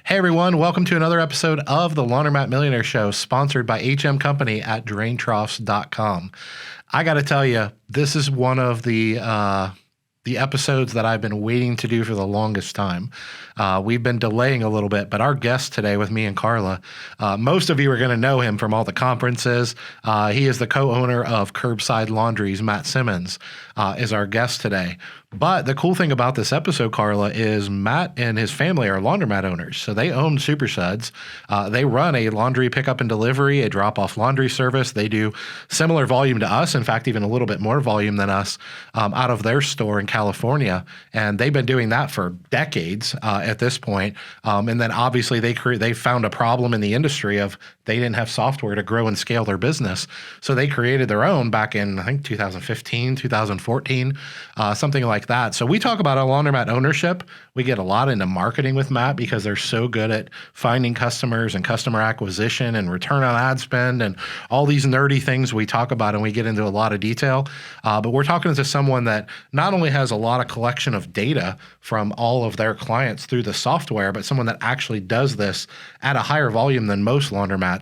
Hey everyone, welcome to another episode of the Laundromat Millionaire Show, sponsored by HM Company at DrainTroughs.com. I got to tell you, this is one of the episodes that I've been waiting to do for the longest time. We've been delaying a little bit, but our guest today with me and Carla, most of you are going to know him from all the conferences. He is the co-owner of Curbside Laundries. Matt Simmons is our guest today. But the cool thing about this episode, Carla, is Matt and his family are laundromat owners. So they own Super Suds. They run a laundry pickup and delivery, a drop-off laundry service. They do similar volume to us, in fact, even a little bit more volume than us, out of their store in California. And they've been doing that for decades at this point. And then obviously they found a problem in the industry of they didn't have software to grow and scale their business. So they created their own back in, I think, 2015, 2014, something like that. So we talk about our laundromat ownership. We get a lot into marketing with Matt because they're so good at finding customers and customer acquisition and return on ad spend and all these nerdy things we talk about, and we get into a lot of detail. But we're talking to someone that not only has a lot of collection of data from all of their clients through the software, but someone that actually does this at a higher volume than most laundromats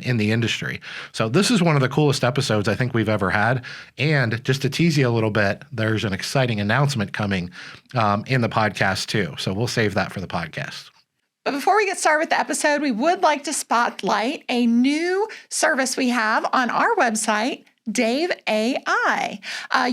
in the industry. So this is one of the coolest episodes I think we've ever had. And just to tease you a little bit, there's an exciting announcement coming in the podcast too. So we'll save that for the podcast. But before we get started with the episode, we would like to spotlight a new service we have on our website, Dave AI.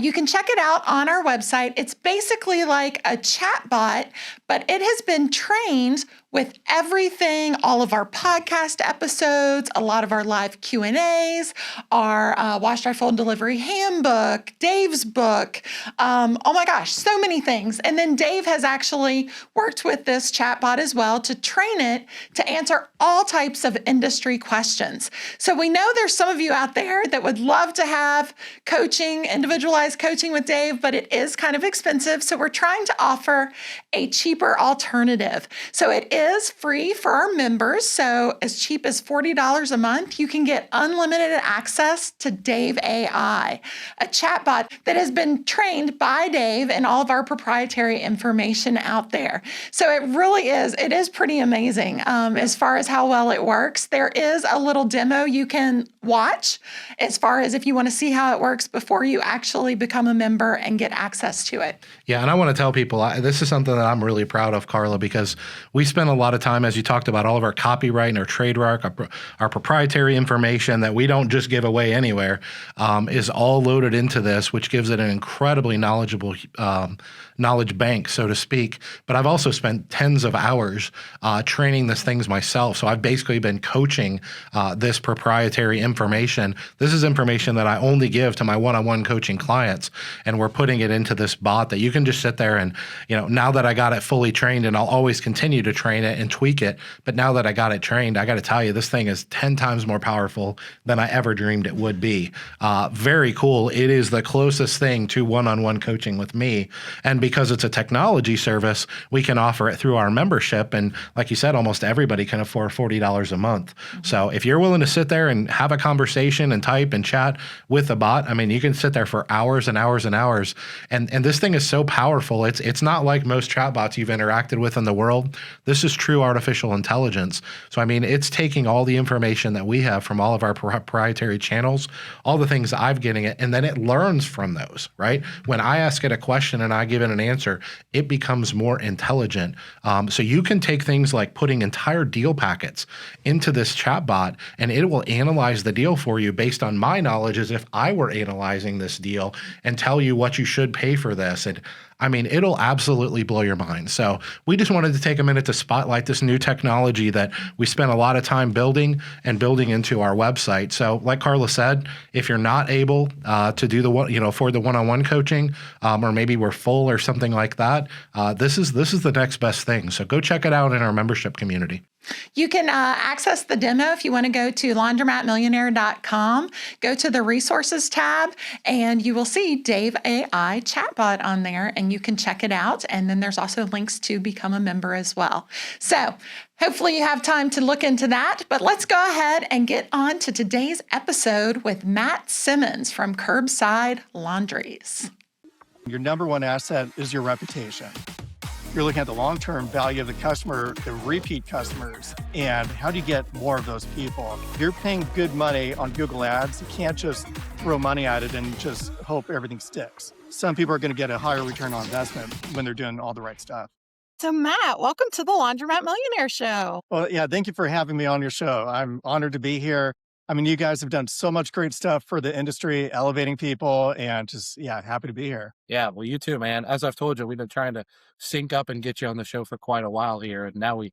You can check it out on our website. It's basically like a chat bot, but it has been trained with everything, all of our podcast episodes, a lot of our live Q&As, our Wash-Dry-Fold delivery handbook, Dave's book. Oh my gosh, so many things. And then Dave has actually worked with this chatbot as well to train it to answer all types of industry questions. So we know there's some of you out there that would love to have coaching, individualized coaching with Dave, but it is kind of expensive. So we're trying to offer a cheaper alternative. So it is free for our members. So as cheap as $40 a month, you can get unlimited access to Dave AI, a chatbot that has been trained by Dave and all of our proprietary information out there. So it is pretty amazing as far as how well it works. There is a little demo you can watch as far as if you want to see how it works before you actually become a member and get access to it. Yeah, and I want to tell people, this is something that I'm really proud of, Carla, because we spend a lot of time, as you talked about, all of our copyright and our trademark, our proprietary information that we don't just give away anywhere, is all loaded into this, which gives it an incredibly knowledgeable knowledge bank, so to speak. But I've also spent tens of hours training these things myself. So I've basically been coaching this proprietary information. This is information that I only give to my one-on-one coaching clients, and we're putting it into this bot that you can just sit there and, now that I got it fully trained, and I'll always continue to train it and tweak it, but now that I got it trained, I got to tell you, this thing is 10 times more powerful than I ever dreamed it would be. Very cool. It is the closest thing to one-on-one coaching with me. And because it's a technology service, we can offer it through our membership. And like you said, almost everybody can afford $40 a month. Mm-hmm. So if you're willing to sit there and have a conversation and type and chat with the bot, I mean, you can sit there for hours and hours and hours. And this thing is so powerful. It's not like most chatbots you've interacted with in the world. This is true artificial intelligence. So, I mean, it's taking all the information that we have from all of our proprietary channels, all the things I've getting it, and then it learns from those, right? When I ask it a question and I give it an answer, it becomes more intelligent. So you can take things like putting entire deal packets into this chatbot, and it will analyze the deal for you based on my knowledge as if I were analyzing this deal and tell you what you should pay for this. And I mean, it'll absolutely blow your mind. So we just wanted to take a minute to spotlight this new technology that we spent a lot of time building into our website. So like Carla said, if you're not able to do for the one-on-one coaching, or maybe we're full or something like that, this is the next best thing. So go check it out in our membership community. You can access the demo if you want to go to laundromatmillionaire.com, go to the resources tab, and you will see Dave AI chatbot on there, and you can check it out. And then there's also links to become a member as well. So hopefully you have time to look into that, but let's go ahead and get on to today's episode with Matt Simmons from Curbside Laundries. Your number one asset is your reputation. You're looking at the long-term value of the customer, the repeat customers, and how do you get more of those people? You're paying good money on Google Ads. You can't just throw money at it and just hope everything sticks. Some people are going to get a higher return on investment when they're doing all the right stuff. So Matt, welcome to the Laundromat Millionaire Show. Well, yeah, thank you for having me on your show. I'm honored to be here. I mean, you guys have done so much great stuff for the industry, elevating people, and just, happy to be here. Yeah, well, you too, man. As I've told you, we've been trying to sync up and get you on the show for quite a while here, and now we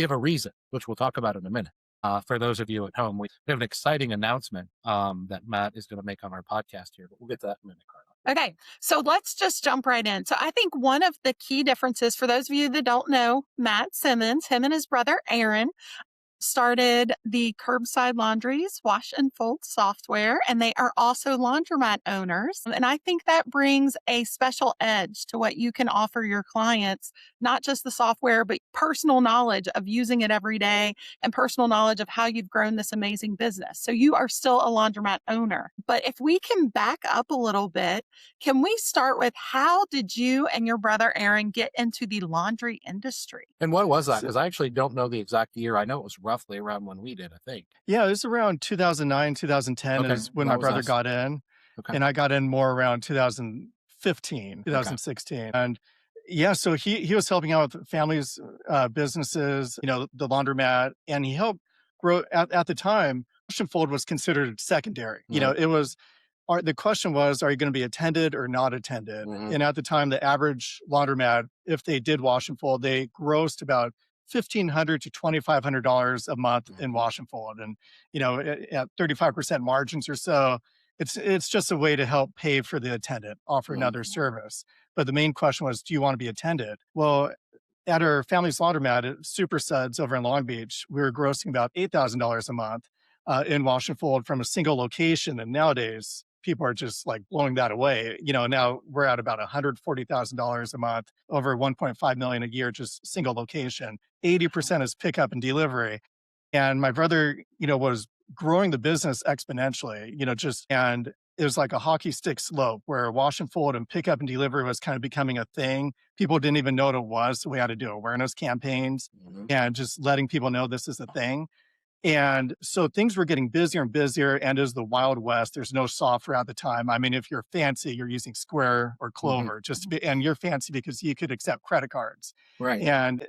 have a reason, which we'll talk about in a minute. For those of you at home, we have an exciting announcement that Matt is going to make on our podcast here, but we'll get to that in a minute, Carla. Okay, so let's just jump right in. So I think one of the key differences for those of you that don't know, Matt Simmons, him and his brother Aaron, started the Curbside Laundries Wash and Fold software, and they are also laundromat owners. And I think that brings a special edge to what you can offer your clients, not just the software, but personal knowledge of using it every day and personal knowledge of how you've grown this amazing business. So you are still a laundromat owner. But if we can back up a little bit, can we start with how did you and your brother Aaron get into the laundry industry? And what was that? Because I actually don't know the exact year. I know it was roughly around when we did, I think. Yeah, it was around 2009, 2010 is when my brother got in. Okay. And I got in more around 2015, 2016. Okay. And yeah, so he was helping out with families, businesses, the laundromat, and he helped grow at the time. Wash and Fold was considered secondary. Mm-hmm. It was, the question was, are you going to be attended or not attended? Mm-hmm. And at the time, the average laundromat, if they did Wash and Fold, they grossed about $1,500 to $2,500 a month in Wash and Fold. And, at 35% margins or so, it's just a way to help pay for the attendant, offer another service. But the main question was, do you want to be attended? Well, at our family's laundromat at Super Suds over in Long Beach, we were grossing about $8,000 a month in Wash and Fold from a single location. And nowadays, people are just like blowing that away. Now we're at about $140,000 a month, over 1.5 million a year, just single location. 80% is pickup and delivery. And my brother, was growing the business exponentially, and it was like a hockey stick slope where Wash and Fold and pickup and delivery was kind of becoming a thing. People didn't even know what it was. So we had to do awareness campaigns and just letting people know this is a thing. And so things were getting busier and busier, and it was the Wild West. There's no software at the time. I mean, if you're fancy, you're using Square or Clover, and you're fancy because you could accept credit cards. Right. And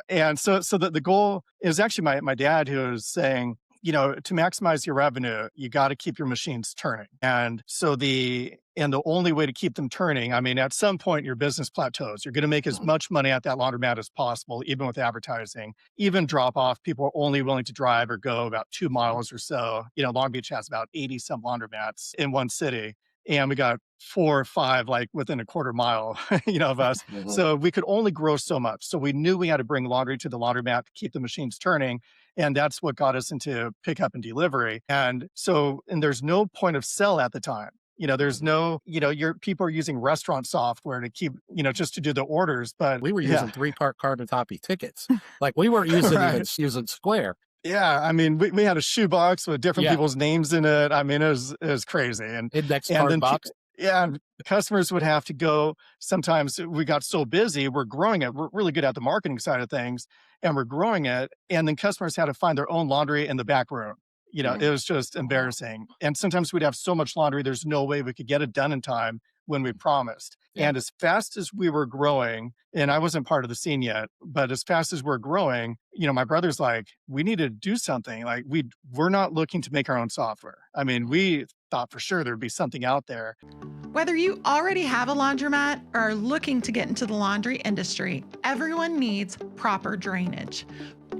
and so the goal is actually my dad who was saying, to maximize your revenue, you got to keep your machines turning. And so the only way to keep them turning, I mean, at some point your business plateaus. You're going to make as much money at that laundromat as possible, even with advertising. Even drop off, people are only willing to drive or go about 2 miles or so. Long Beach has about 80 some laundromats in one city. And we got 4 or 5 like within a quarter mile, of us. So we could only grow so much. So we knew we had to bring laundry to the laundromat to keep the machines turning. And that's what got us into pickup and delivery. And there's no point of sale at the time. There's no, your people are using restaurant software to keep, just to do the orders. But we were using 3-part carbon copy tickets. Like we weren't using even using Square. Yeah, I mean, we had a shoebox with different people's names in it. I mean, it was crazy. And index card box. And customers would have to go. Sometimes we got so busy, we're growing it. We're really good at the marketing side of things, and we're growing it. And then customers had to find their own laundry in the back room. It was just embarrassing. And sometimes we'd have so much laundry, there's no way we could get it done in time when we promised. Yeah. And as fast as we were growing, and I wasn't part of the scene yet, but as fast as we're growing, my brother's like, we need to do something. Like we're not looking to make our own software. I mean, we thought for sure there'd be something out there. Whether you already have a laundromat or are looking to get into the laundry industry, everyone needs proper drainage.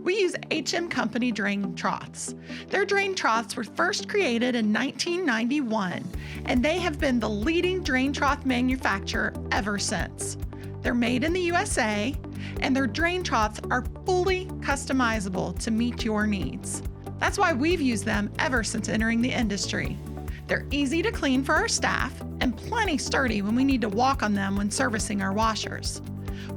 We use HM Company drain troughs. Their drain troughs were first created in 1991, and they have been the leading drain trough manufacturer ever since. They're made in the USA, and their drain troughs are fully customizable to meet your needs. That's why we've used them ever since entering the industry. They're easy to clean for our staff and plenty sturdy when we need to walk on them when servicing our washers.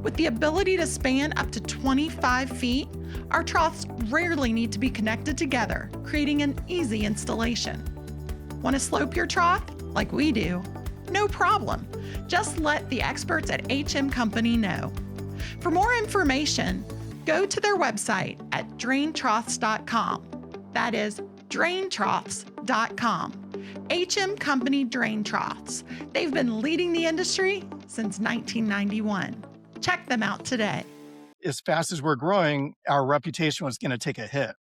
With the ability to span up to 25 feet, our troughs rarely need to be connected together, creating an easy installation. Want to slope your trough like we do? No problem. Just let the experts at HM Company know. For more information, go to their website at draintroths.com. That is draintroths.com. HM Company Drain Troughs. They've been leading the industry since 1991. Check them out today. As fast as we're growing, our reputation was going to take a hit.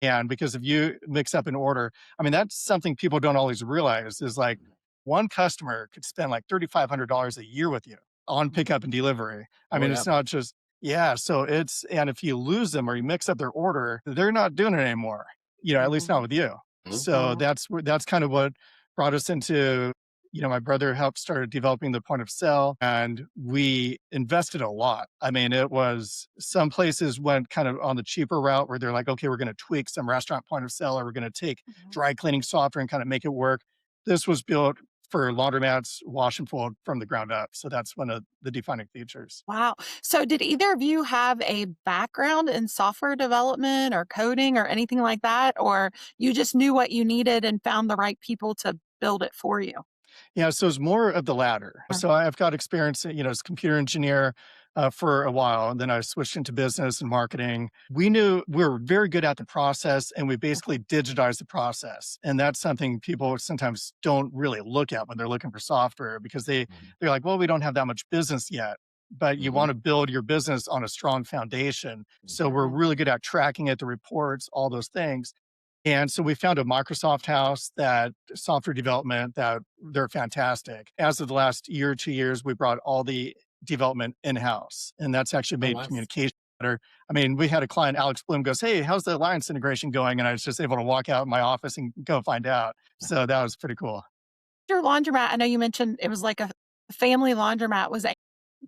And because if you mix up an order, I mean, that's something people don't always realize is like one customer could spend like $3,500 a year with you on pickup and delivery. I mean, it's not just, so and if you lose them or you mix up their order, they're not doing it anymore, at least not with you. So that's kind of what brought us into, my brother helped started developing the point of sale, and we invested a lot. I mean, it was some places went kind of on the cheaper route where they're like, okay, we're going to tweak some restaurant point of sale, or we're going to take dry cleaning software and kind of make it work. This was built for laundromats, wash and fold from the ground up. So that's one of the defining features. Wow. So did either of you have a background in software development or coding or anything like that? Or you just knew what you needed and found the right people to build it for you? Yeah, so it's more of the latter. So I've got experience, as a computer engineer for a while, and then I switched into business and marketing. We knew we were very good at the process, and we basically digitized the process. And that's something people sometimes don't really look at when they're looking for software, because they're like, well, we don't have that much business yet. But you want to build your business on a strong foundation. So we're really good at tracking it, the reports, all those things. And so we found a Microsoft house that software development that they're fantastic. As of the last year or 2 years, we brought all the development in-house, and that's actually made communication better. I mean, we had a client, Alex Bloom, goes, "Hey, how's the Alliance integration going?" And I was just able to walk out of my office and go find out. So that was pretty cool. Your laundromat, I know you mentioned it was like a family laundromat.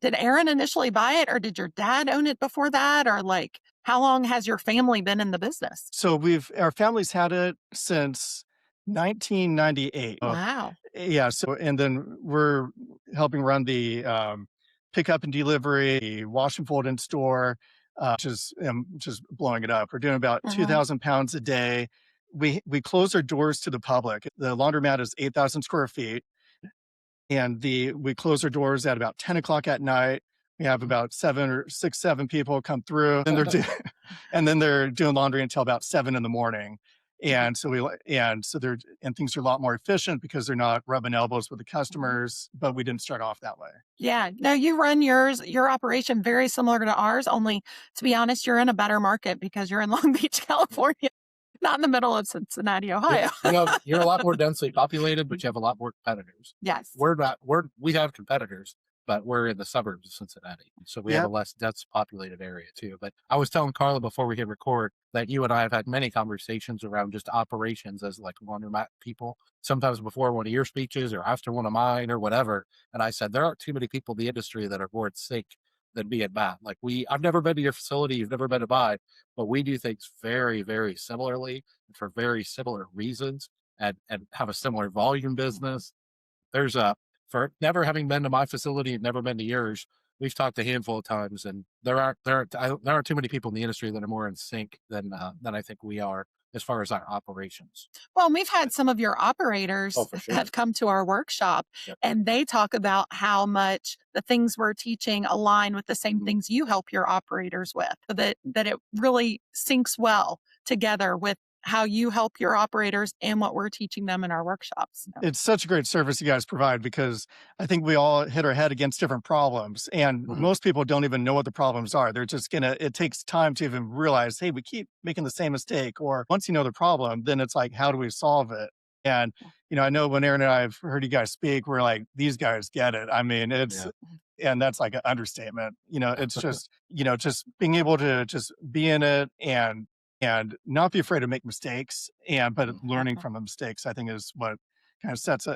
Did Aaron initially buy it, or did your dad own it before that? Or like, how long has your family been in the business? So our family's had it since 1998. Wow. Yeah. So, and then we're helping run the pickup and delivery, the wash and fold in store, just blowing it up. We're doing about 2,000 pounds a day. We close our doors to the public. The laundromat is 8,000 square feet. And we close our doors at about 10 o'clock at night. We have about 7 people come through, and they're doing laundry until about 7 in the morning. And so things are a lot more efficient because they're not rubbing elbows with the customers, but we didn't start off that way. Yeah. No, you run your operation very similar to ours, only to be honest, you're in a better market because you're in Long Beach, California. Not in the middle of Cincinnati, Ohio. You're a lot more densely populated, but you have a lot more competitors. Yes. We have competitors, but we're in the suburbs of Cincinnati. So we have a less dense populated area too. But I was telling Carla before we hit record that you and I have had many conversations around just operations as like laundromat people, sometimes before one of your speeches or after one of mine or whatever. And I said, there aren't too many people in the industry that are more at sync than me and Matt. Like I've never been to your facility, you've never been to mine, but we do things very, very similarly for very similar reasons and have a similar volume business. For never having been to my facility and never been to yours, we've talked a handful of times, and there aren't too many people in the industry that are more in sync than I think we are as far as our operations. Well, we've had some of your operators have come to our workshop, and they talk about how much the things we're teaching align with the same things you help your operators with, that it really syncs well together with how you help your operators and what we're teaching them in our workshops. It's such a great service you guys provide, because I think we all hit our head against different problems, and most people don't even know what the problems are. They're just it takes time to even realize, hey, we keep making the same mistake. Or once you know the problem, then it's like, how do we solve it? And, I know when Aaron and I have heard you guys speak, we're like, these guys get it. I mean, and that's like an understatement. It's just, just being able to just be in it and not be afraid to make mistakes, but learning from the mistakes, I think, is what kind of sets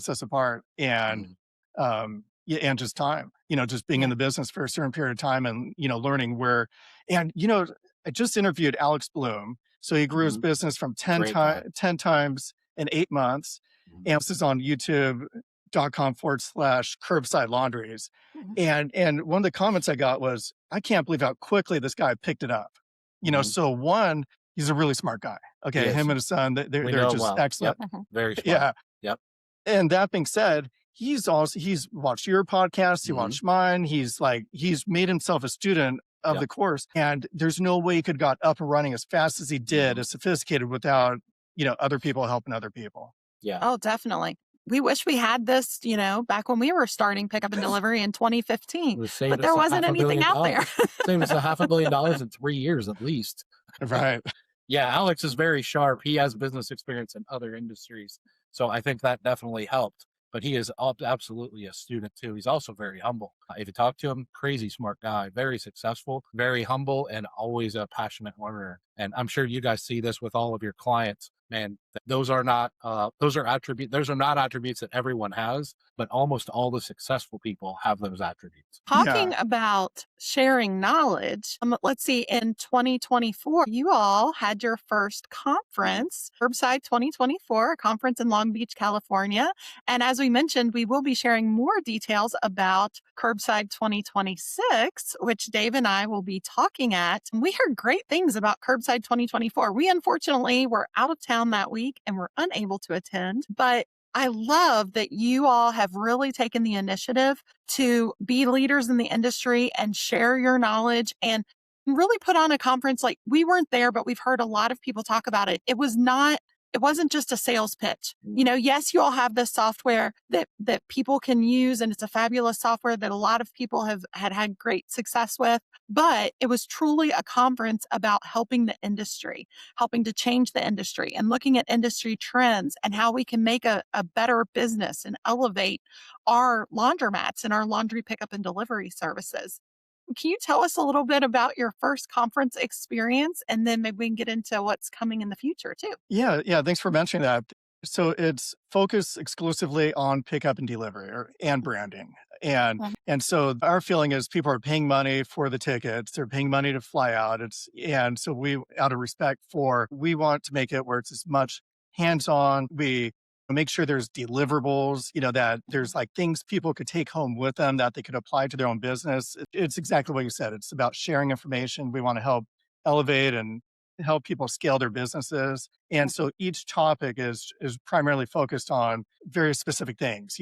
us apart. And and just time, just being in the business for a certain period of time, and learning where. And I just interviewed Alex Bloom, so he grew his business from 10 times in 8 months, and this is on YouTube.com/Curbside Laundries. And one of the comments I got was, I can't believe how quickly this guy picked it up. So one, he's a really smart guy. Okay. Him and his son, they're just excellent. Very smart. Yeah. Yep. And that being said, he's watched your podcast, he watched mine. He's made himself a student of the course, and there's no way he could got up and running as fast as he did, as sophisticated, without, other people helping other people. Yeah. Oh, definitely. We wish we had this, back when we were starting pickup and delivery in 2015, but there wasn't anything out there. Saved us $500 million in 3 years at least. Right. Yeah, Alex is very sharp. He has business experience in other industries, so I think that definitely helped. But he is absolutely a student too. He's also very humble. If you talk to him, crazy smart guy, very successful, very humble, and always a passionate learner. And I'm sure you guys see this with all of your clients. Man, those are not attributes that everyone has, but almost all the successful people have those attributes. Talking about sharing knowledge, let's see, in 2024, you all had your first conference, Curbside 2024, a conference in Long Beach, California. And as we mentioned, we will be sharing more details about Curbside 2026, which Dave and I will be talking at. We heard great things about Curbside 2024. We unfortunately were out of town that week and were unable to attend, but I love that you all have really taken the initiative to be leaders in the industry and share your knowledge and really put on a conference. Like, we weren't there, but we've heard a lot of people talk about it. It wasn't just a sales pitch. Yes, you all have this software that people can use, and it's a fabulous software that a lot of people have had great success with, but it was truly a conference about helping the industry, helping to change the industry, and looking at industry trends and how we can make a better business and elevate our laundromats and our laundry pickup and delivery services. Can you tell us a little bit about your first conference experience, and then maybe we can get into what's coming in the future too? Yeah. Thanks for mentioning that. So it's focused exclusively on pickup and delivery and branding. And so our feeling is people are paying money for the tickets. They're paying money to fly out. And so we, out of respect we want to make it where it's as much hands-on. We make sure there's deliverables, that there's things people could take home with them that they could apply to their own business. It's exactly what you said. It's about sharing information. We want to help elevate and help people scale their businesses. And so each topic is primarily focused on very specific things,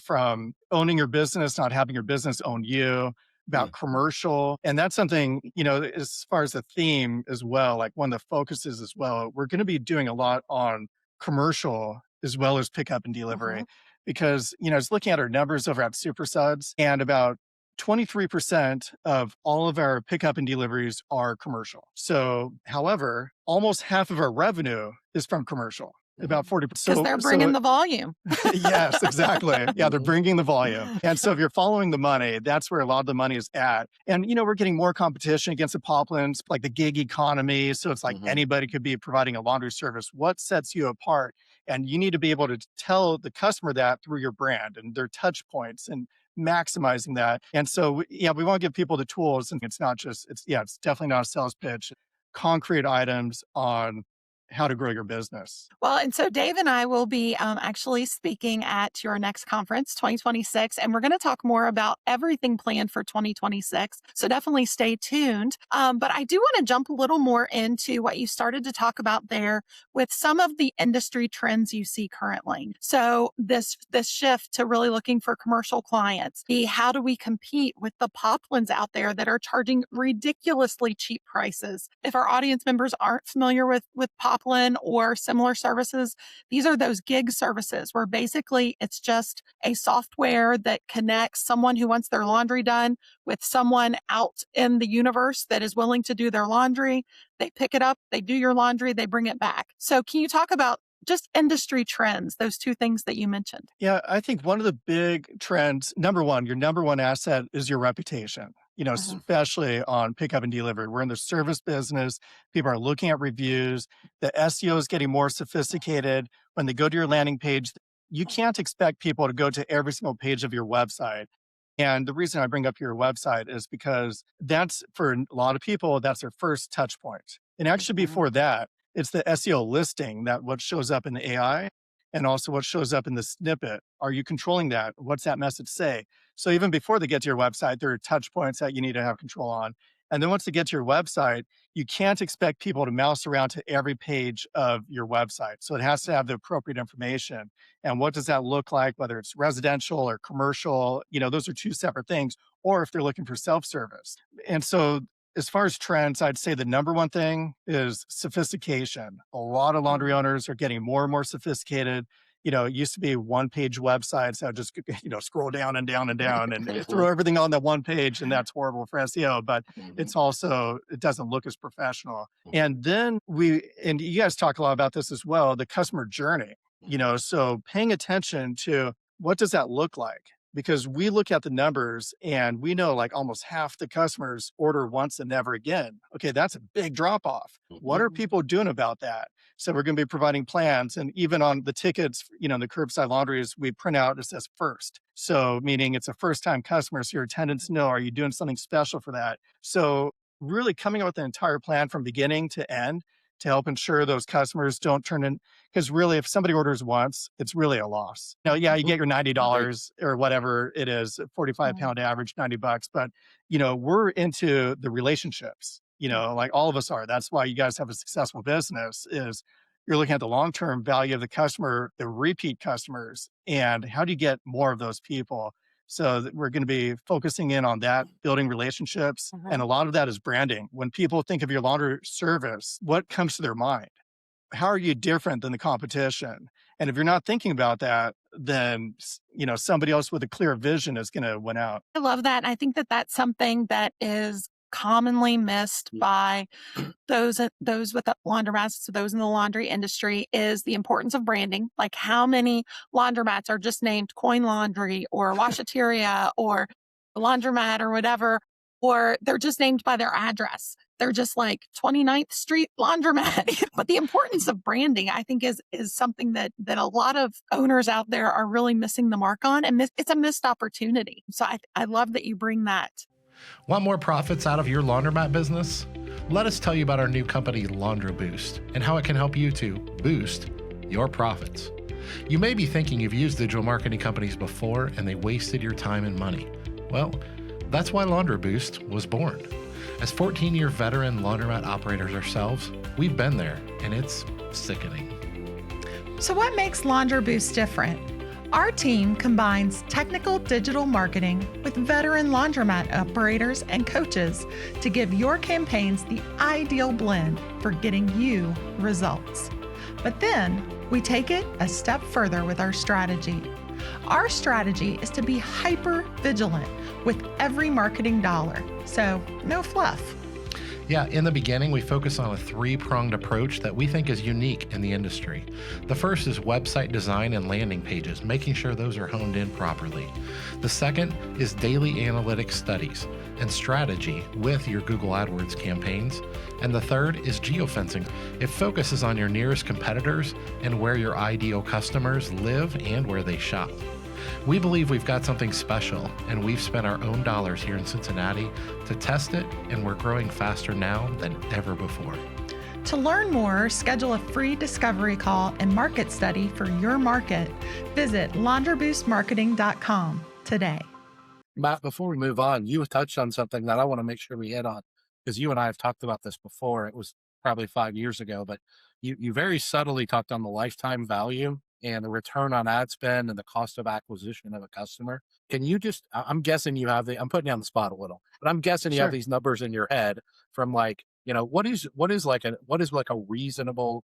from owning your business, not having your business own you, about commercial. And that's something, as far as the theme as well, one of the focuses as well, we're going to be doing a lot on commercial as well as pickup and delivery, because, I was looking at our numbers over at Super Suds, and about 23% of all of our pickup and deliveries are commercial. So, however, almost half of our revenue is from commercial. About 40%. Because they're bringing the volume. Yes, exactly. Yeah, they're bringing the volume. And so if you're following the money, that's where a lot of the money is at. And, we're getting more competition against the Poplins, like the gig economy. So it's anybody could be providing a laundry service. What sets you apart? And you need to be able to tell the customer that through your brand and their touch points and maximizing that. And so, we want to give people the tools. And it's definitely not a sales pitch. Concrete items on how to grow your business. Well, and so Dave and I will be actually speaking at your next conference, 2026, and we're going to talk more about everything planned for 2026. So definitely stay tuned. But I do want to jump a little more into what you started to talk about there with some of the industry trends you see currently. So this shift to really looking for commercial clients. How do we compete with the Poplins out there that are charging ridiculously cheap prices? If our audience members aren't familiar with Poplin or similar services, these are those gig services where basically it's just a software that connects someone who wants their laundry done with someone out in the universe that is willing to do their laundry. They pick it up, they do your laundry, they bring it back. So can you talk about just industry trends, those two things that you mentioned? Yeah, I think one of the big trends, number one, your number one asset is your reputation. Especially on pickup and delivery. We're in the service business. People are looking at reviews. The SEO is getting more sophisticated. When they go to your landing page, you can't expect people to go to every single page of your website. And the reason I bring up your website is because that's, for a lot of people, that's their first touch point. And actually before that, it's the SEO listing, that what shows up in the AI and also what shows up in the snippet. Are you controlling that? What's that message say? So even before they get to your website, there are touch points that you need to have control on. And then once they get to your website, you can't expect people to mouse around to every page of your website. So it has to have the appropriate information. And what does that look like, whether it's residential or commercial? Those are two separate things, or if they're looking for self-service. And so as far as trends, I'd say the number one thing is sophistication. A lot of laundry owners are getting more and more sophisticated. It used to be one-page websites. I would just, scroll down and down and down and throw everything on that one page, and that's horrible for SEO. But it doesn't look as professional. And then and you guys talk a lot about this as well, the customer journey. So paying attention to what does that look like? Because we look at the numbers and we know like almost half the customers order once and never again. Okay, that's a big drop off. What are people doing about that? So we're going to be providing plans, and even on the tickets, the Curbside Laundries, we print out, it says first. So meaning it's a first time customer. So your attendants know, are you doing something special for that? So really coming up with an entire plan from beginning to end to help ensure those customers don't turn in. Because really, if somebody orders once, it's really a loss. Now, yeah, you get your $90 or whatever it is, 45-pound average, $90. But, we're into the relationships, like all of us are. That's why you guys have a successful business, is you're looking at the long-term value of the customer, the repeat customers, and how do you get more of those people? So we're going to be focusing in on that, building relationships. And a lot of that is branding. When people think of your laundry service, what comes to their mind? How are you different than the competition? And if you're not thinking about that, then, somebody else with a clear vision is going to win out. I love that. I think that that's something that is commonly missed by those with the laundromats, so those in the laundry industry, is the importance of branding. Like how many laundromats are just named Coin Laundry or Washateria or Laundromat or whatever, or they're just named by their address. They're just like 29th Street Laundromat. But the importance of branding, I think, is something that a lot of owners out there are really missing the mark on, and it's a missed opportunity. So I love that you bring that. Want more profits out of your laundromat business? Let us tell you about our new company, LaundroBoost, and how it can help you to boost your profits. You may be thinking you've used digital marketing companies before and they wasted your time and money. Well, that's why LaundroBoost was born. As 14-year veteran laundromat operators ourselves, we've been there, and it's sickening. So what makes LaundroBoost different? Our team combines technical digital marketing with veteran laundromat operators and coaches to give your campaigns the ideal blend for getting you results. But then we take it a step further with our strategy. Our strategy is to be hyper vigilant with every marketing dollar, so no fluff. Yeah, in the beginning, we focus on a three-pronged approach that we think is unique in the industry. The first is website design and landing pages, making sure those are honed in properly. The second is daily analytics studies and strategy with your Google AdWords campaigns. And the third is geofencing. It focuses on your nearest competitors and where your ideal customers live and where they shop. We believe we've got something special, and we've spent our own dollars here in Cincinnati to test it, and we're growing faster now than ever before. To learn more, schedule a free discovery call and market study for your market. Visit laundroboostmarketing.com today. Matt, before we move on, you touched on something that I want to make sure we hit on, because you and I have talked about this before. It was probably 5 years ago, but you very subtly talked on the lifetime value and the return on ad spend and the cost of acquisition of a customer. Can you just, I'm guessing you have I'm putting you on the spot a little, but I'm guessing you have these numbers in your head from like, what is like a reasonable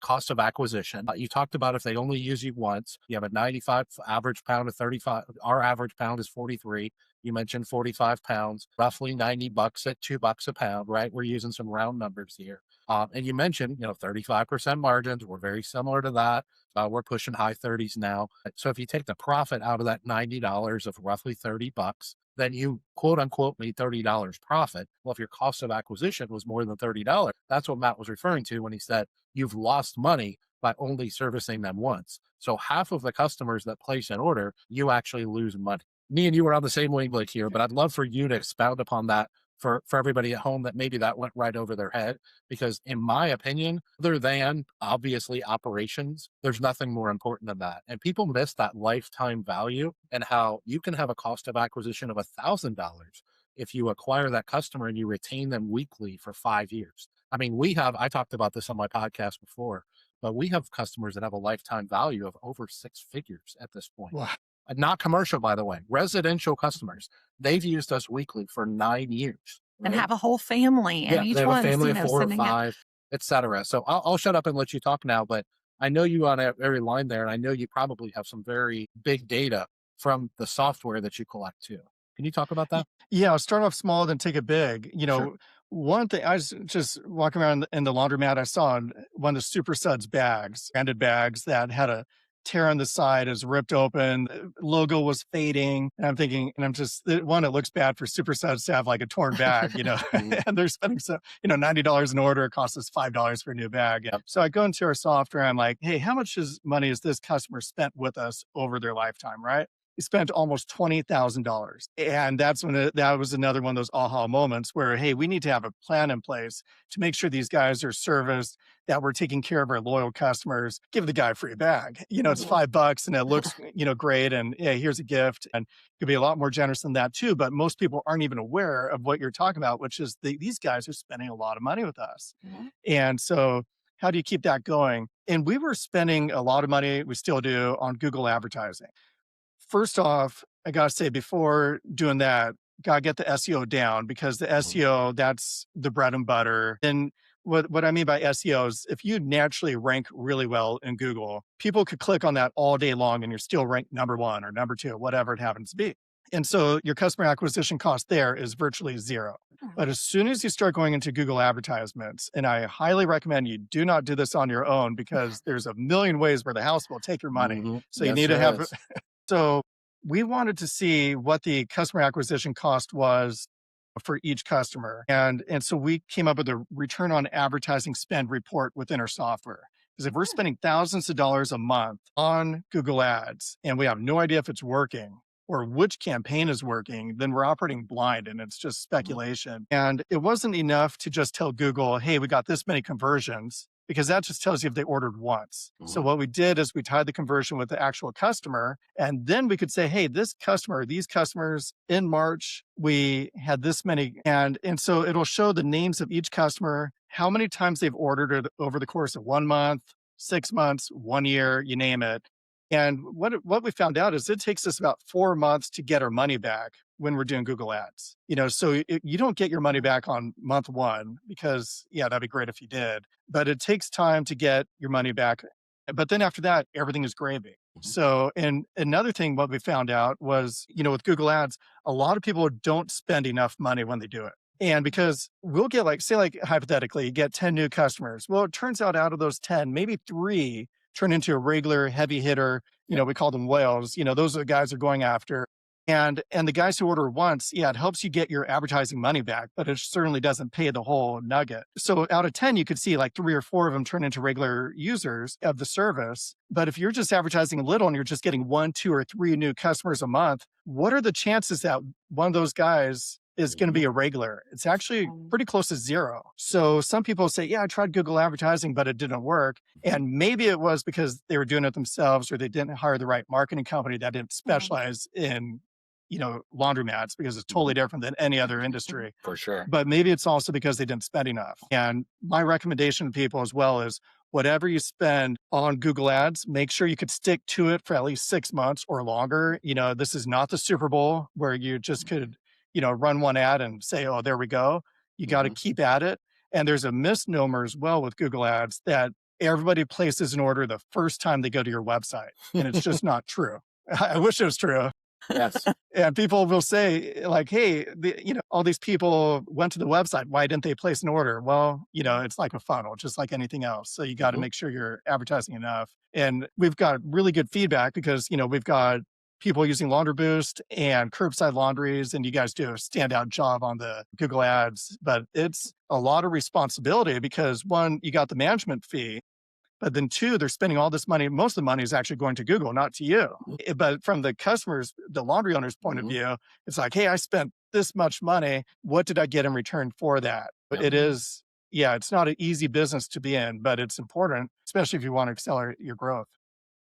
cost of acquisition. You talked about if they only use you once, you have a 95 average pound of 35. Our average pound is 43. You mentioned 45 pounds, roughly $90 at $2 a pound, right? We're using some round numbers here. And you mentioned, 35% margins. We're very similar to that. We're pushing high 30s now. So if you take the profit out of that $90 of roughly $30, then you quote unquote made $30 profit. Well, if your cost of acquisition was more than $30, that's what Matt was referring to when he said you've lost money by only servicing them once. So half of the customers that place an order, you actually lose money. Me and you are on the same wavelength here, but I'd love for you to expound upon that for everybody at home that maybe that went right over their head. Because in my opinion, other than obviously operations, there's nothing more important than that. And people miss that lifetime value and how you can have a cost of acquisition of $1,000 if you acquire that customer and you retain them weekly for 5 years. I mean, I talked about this on my podcast before, but we have customers that have a lifetime value of over 6 figures at this point. Wow. Not commercial, by the way, residential customers. They've used us weekly for 9 years. And have a whole family, and each they have one's, a family of 4 or sending it. 5, etc. So I'll shut up and let you talk now, but I know you on every line there, and I know you probably have some very big data from the software that you collect too. Can you talk about that? Yeah, I'll start off small, then take it big. Sure. One thing, I was just walking around in the laundromat, I saw one of the Super Suds bags, branded bags that had a tear on the side, is ripped open, the logo was fading. And I'm thinking, it looks bad for Super Suds to have like a torn bag, and they're spending $90 an order. It costs us $5 for a new bag. Yep. So I go into our software, I'm like, hey, how much money has this customer spent with us over their lifetime, right? He spent almost $20,000. And that was another one of those aha moments where, hey, we need to have a plan in place to make sure these guys are serviced, that we're taking care of our loyal customers. Give the guy a free bag. It's $5 and it looks, great. And yeah, here's a gift. And you could be a lot more generous than that too. But most people aren't even aware of what you're talking about, which is these guys are spending a lot of money with us. Mm-hmm. And so how do you keep that going? And we were spending a lot of money, we still do, on Google advertising. First off, I got to say, before doing that, got to get the SEO down, because the SEO, that's the bread and butter. And what I mean by SEO is if you naturally rank really well in Google, people could click on that all day long and you're still ranked number 1 or number 2, whatever it happens to be. And so your customer acquisition cost there is virtually 0. But as soon as you start going into Google advertisements, and I highly recommend you do not do this on your own, because there's a million ways where the house will take your money. Mm-hmm. So you need to have... So we wanted to see what the customer acquisition cost was for each customer. And so we came up with a return on advertising spend report within our software. Because if we're spending thousands of dollars a month on Google Ads and we have no idea if it's working or which campaign is working, then we're operating blind and it's just speculation. And it wasn't enough to just tell Google, hey, we got this many conversions, because that just tells you if they ordered once. Mm-hmm. So what we did is we tied the conversion with the actual customer, and then we could say, hey, these customers in March, we had this many. And so it'll show the names of each customer, how many times they've ordered it over the course of 1 month, 6 months, 1 year, you name it. And what we found out is it takes us about 4 months to get our money back when we're doing Google Ads. So you don't get your money back on month 1, because that'd be great if you did, but it takes time to get your money back. But then after that, everything is gravy. Mm-hmm. So, and another thing, what we found out was, with Google Ads, a lot of people don't spend enough money when they do it. And because we'll get hypothetically, you get 10 new customers. Well, it turns out of those 10, maybe 3 turn into a regular heavy hitter. We call them whales. Those are the guys we're going after. And the guys who order once, it helps you get your advertising money back, but it certainly doesn't pay the whole nugget. So out of 10, you could see like 3 or 4 of them turn into regular users of the service. But if you're just advertising a little and you're just getting 1, 2, or 3 new customers a month, what are the chances that one of those guys is going to be a regular? It's actually pretty close to 0. So some people say, I tried Google advertising, but it didn't work. And maybe it was because they were doing it themselves, or they didn't hire the right marketing company that didn't specialize in laundromats, because it's totally different than any other industry. For sure. But maybe it's also because they didn't spend enough. And my recommendation to people as well is, whatever you spend on Google Ads, make sure you could stick to it for at least 6 months or longer. This is not the Super Bowl where you just could, run one ad and say, oh, there we go. You got to keep at it. And there's a misnomer as well with Google Ads, that everybody places an order the first time they go to your website. And it's just not true. I wish it was true. Yes. And people will say like, hey, all these people went to the website. Why didn't they place an order? Well, it's like a funnel, just like anything else. So you got to make sure you're advertising enough. And we've got really good feedback, because, we've got people using Laundry Boost and Curbside Laundries, and you guys do a standout job on the Google Ads. But it's a lot of responsibility, because 1, you got the management fee, but then 2, they're spending all this money. Most of the money is actually going to Google, not to you. But from the customers, the laundry owner's point of view, it's like, hey, I spent this much money. What did I get in return for that? But it is, it's not an easy business to be in, but it's important, especially if you want to accelerate your growth.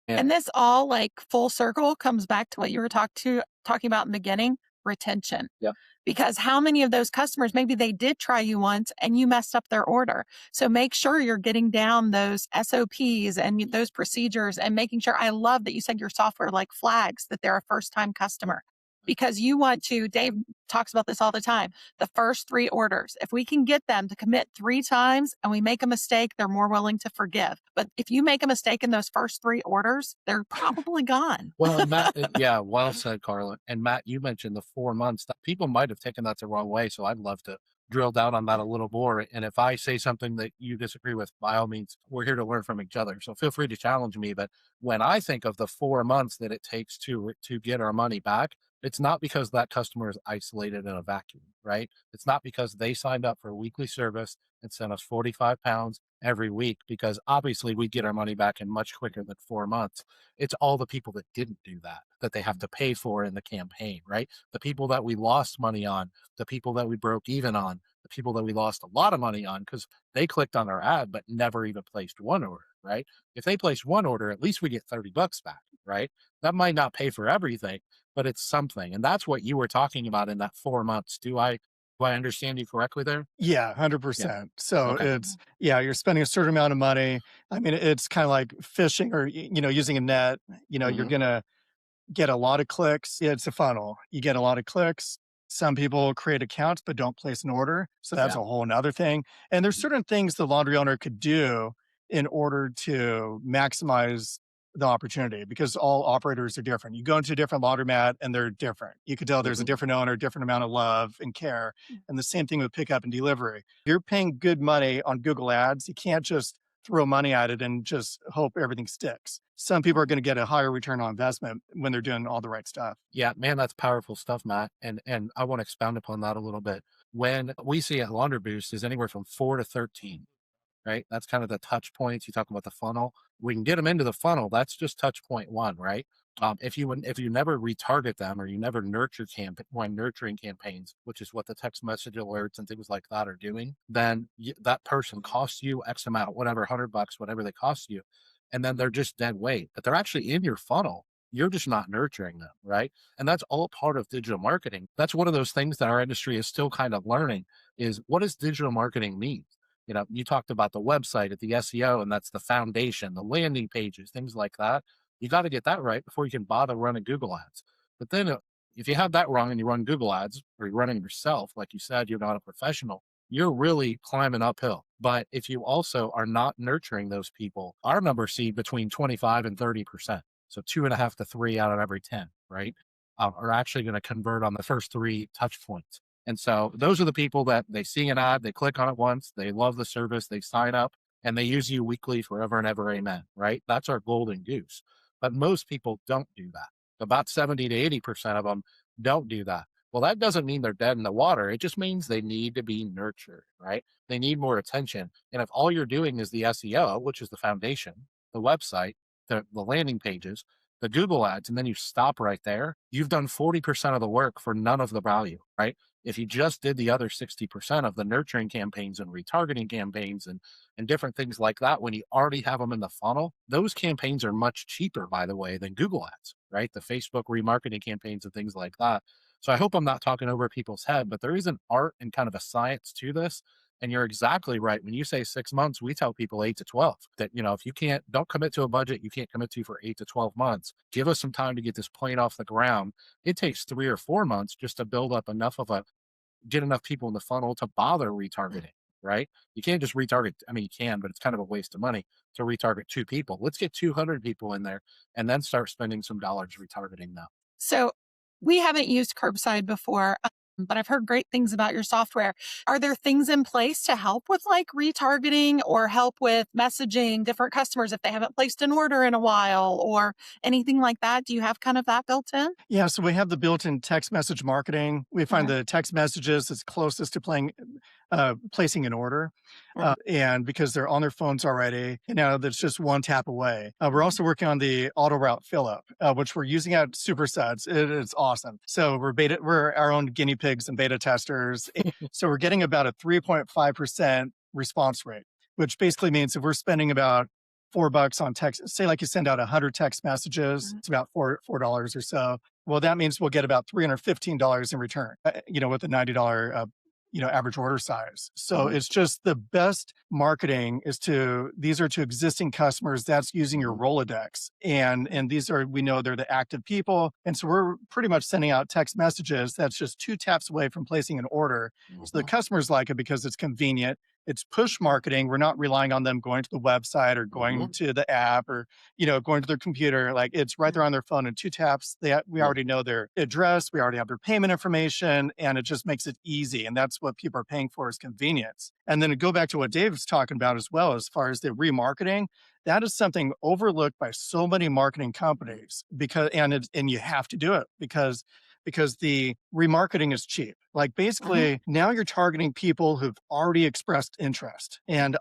Yeah. And this all full circle comes back to what you were talking about in the beginning, retention. Yeah. because how many of those customers, maybe they did try you once and you messed up their order. So make sure you're getting down those SOPs and those procedures and making sure. I love that you said your software like flags that they're a first time customer, because you want to, Dave talks about this all the time, the first 3 orders. If we can get them to commit 3 times and we make a mistake, they're more willing to forgive. But if you make a mistake in those first 3 orders, they're probably gone. Well, and Matt, yeah, well said, Carla. And Matt, you mentioned the 4 months. That people might have taken that the wrong way. So I'd love to drill down on that a little more. And if I say something that you disagree with, by all means, we're here to learn from each other. So feel free to challenge me. But when I think of the 4 months that it takes to get our money back, it's not because that customer is isolated in a vacuum, right? It's not because they signed up for a weekly service and sent us 45 pounds every week, because obviously we get our money back in much quicker than 4 months. It's all the people that didn't do that they have to pay for in the campaign, right? The people that we lost money on, the people that we broke even on, the people that we lost a lot of money on because they clicked on our ad but never even placed one order, right? If they place one order, at least we get $30 back, right? That might not pay for everything, but it's something. And that's what you were talking about in that 4 months. Do I understand you correctly there? Yeah, 100%. So it's, you're spending a certain amount of money. I mean, it's kind of like fishing or, using a net. You're going to get a lot of clicks. It's a funnel. You get a lot of clicks. Some people create accounts but don't place an order. So that's a whole nother thing. And there's certain things the laundry owner could do in order to maximize the opportunity, because all operators are different. You go into a different laundromat and they're different. You could tell there's a different owner, different amount of love and care. And the same thing with pickup and delivery. You're paying good money on Google Ads. You can't just throw money at it and just hope everything sticks. Some people are going to get a higher return on investment when they're doing all the right stuff. Yeah, man, that's powerful stuff, Matt. And I want to expound upon that a little bit. When we see at Laundry Boost is anywhere from 4 to 13. Right? That's kind of the touch points. You talk about the funnel. We can get them into the funnel. That's just touch point 1, right? If you never retarget them or you never nurture nurturing campaigns, which is what the text message alerts and things like that are doing, then that person costs you X amount, whatever, $100, whatever they cost you, and then they're just dead weight. But they're actually in your funnel. You're just not nurturing them, right? And that's all part of digital marketing. That's one of those things that our industry is still kind of learning is, what does digital marketing mean? You talked about the website at the SEO, and that's the foundation, the landing pages, things like that. You got to get that right before you can bother running Google ads. But then if you have that wrong and you run Google ads, or you're running yourself, like you said, you're not a professional, you're really climbing uphill. But if you also are not nurturing those people, our numbers see between 25 and 30%. So 2.5 to 3 out of every 10, right? Are actually going to convert on the first 3 touch points. And so those are the people that they see an ad, they click on it once, they love the service, they sign up, and they use you weekly forever and ever. Amen. Right? That's our golden goose. But most people don't do that. About 70 to 80% of them don't do that. Well, that doesn't mean they're dead in the water. It just means they need to be nurtured, right? They need more attention. And if all you're doing is the SEO, which is the foundation, the website, the landing pages, the Google ads, and then you stop right there, you've done 40% of the work for none of the value, right? If you just did the other 60% of the nurturing campaigns and retargeting campaigns and different things like that, when you already have them in the funnel, those campaigns are much cheaper, by the way, than Google ads, right? The Facebook remarketing campaigns and things like that. So I hope I'm not talking over people's head, but there is an art and kind of a science to this. And you're exactly right. When you say 6 months, we tell people 8 to 12 that, if you don't commit to a budget, you can't commit to for 8 to 12 months. Give us some time to get this plane off the ground. It takes 3 or 4 months just to build up get enough people in the funnel to bother retargeting, right? You can't just retarget. I mean, you can, but it's kind of a waste of money to retarget 2 people. Let's get 200 people in there and then start spending some dollars retargeting now. So we haven't used Curbside before, but I've heard great things about your software. Are there things in place to help with like retargeting or help with messaging different customers if they haven't placed an order in a while or anything like that? Do you have kind of that built in? Yeah, so we have the built-in text message marketing. We find the text messages is closest to placing an order. And because they're on their phones already, that's just one tap away. We're also working on the auto route fill up, which we're using at Supersets. It's awesome. So we're our own guinea pigs and beta testers. So we're getting about a 3.5% response rate, which basically means if we're spending about $4 on text, say like you send out 100 text messages, it's about $4 or so. well, that means we'll get about $315 in return, with a $90, average order size. So it's just the best marketing these are to existing customers that's using your Rolodex. And these we know they're the active people. And so we're pretty much sending out text messages that's just 2 taps away from placing an order. So the customers like it because it's convenient. It's push marketing. We're not relying on them going to the website or going to the app or, going to their computer. Like it's right there on their phone in 2 taps. We already know their address. We already have their payment information, and it just makes it easy. And that's what people are paying for is convenience. And then to go back to what Dave's talking about as well, as far as the remarketing, that is something overlooked by so many marketing companies and you have to do it because the remarketing is cheap. Like basically now you're targeting people who've already expressed interest. And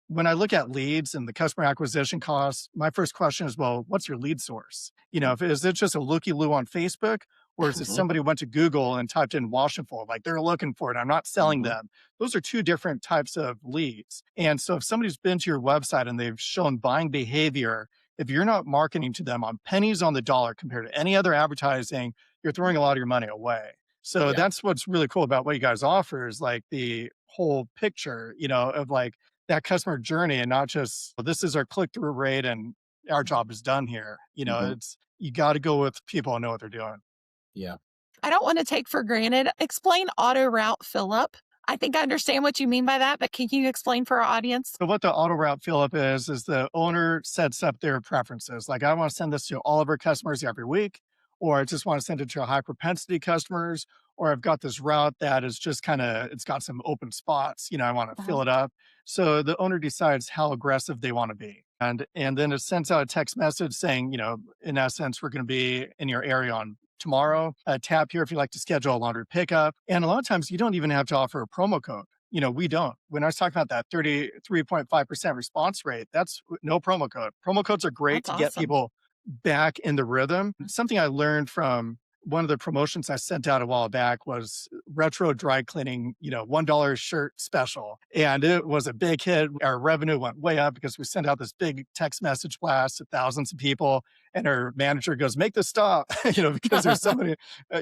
when I look at leads and the customer acquisition costs, my first question is, well, what's your lead source? Is it just a looky-loo on Facebook? Or is it somebody who went to Google and typed in Wash-N-Fold? Like they're looking for it. I'm not selling them. Those are 2 different types of leads. And so if somebody's been to your website and they've shown buying behavior, if you're not marketing to them on pennies on the dollar compared to any other advertising, you're throwing a lot of your money away. So that's what's really cool about what you guys offer is like the whole picture, of like that customer journey and not just, well, this is our click-through rate and our job is done here. You got to go with people who know what they're doing. Yeah. I don't want to take for granted. Explain auto route fill up. I think I understand what you mean by that, but can you explain for our audience? So what the auto route fill up is the owner sets up their preferences. Like I want to send this to all of our customers every week, or I just want to send it to high propensity customers, or I've got this route that is just it's got some open spots, I want to fill it up. So the owner decides how aggressive they want to be. And then it sends out a text message saying, in essence, we're going to be in your area on tomorrow. Tap here if you'd like to schedule a laundry pickup. And a lot of times you don't even have to offer a promo code. We don't. When I was talking about that 33.5% response rate, that's no promo code. Promo codes are great to get people back in the rhythm. Something I learned from one of the promotions I sent out a while back was retro dry cleaning, $1 shirt special. And it was a big hit. Our revenue went way up because we sent out this big text message blast to thousands of people. And our manager goes, make this stop, because there's so many,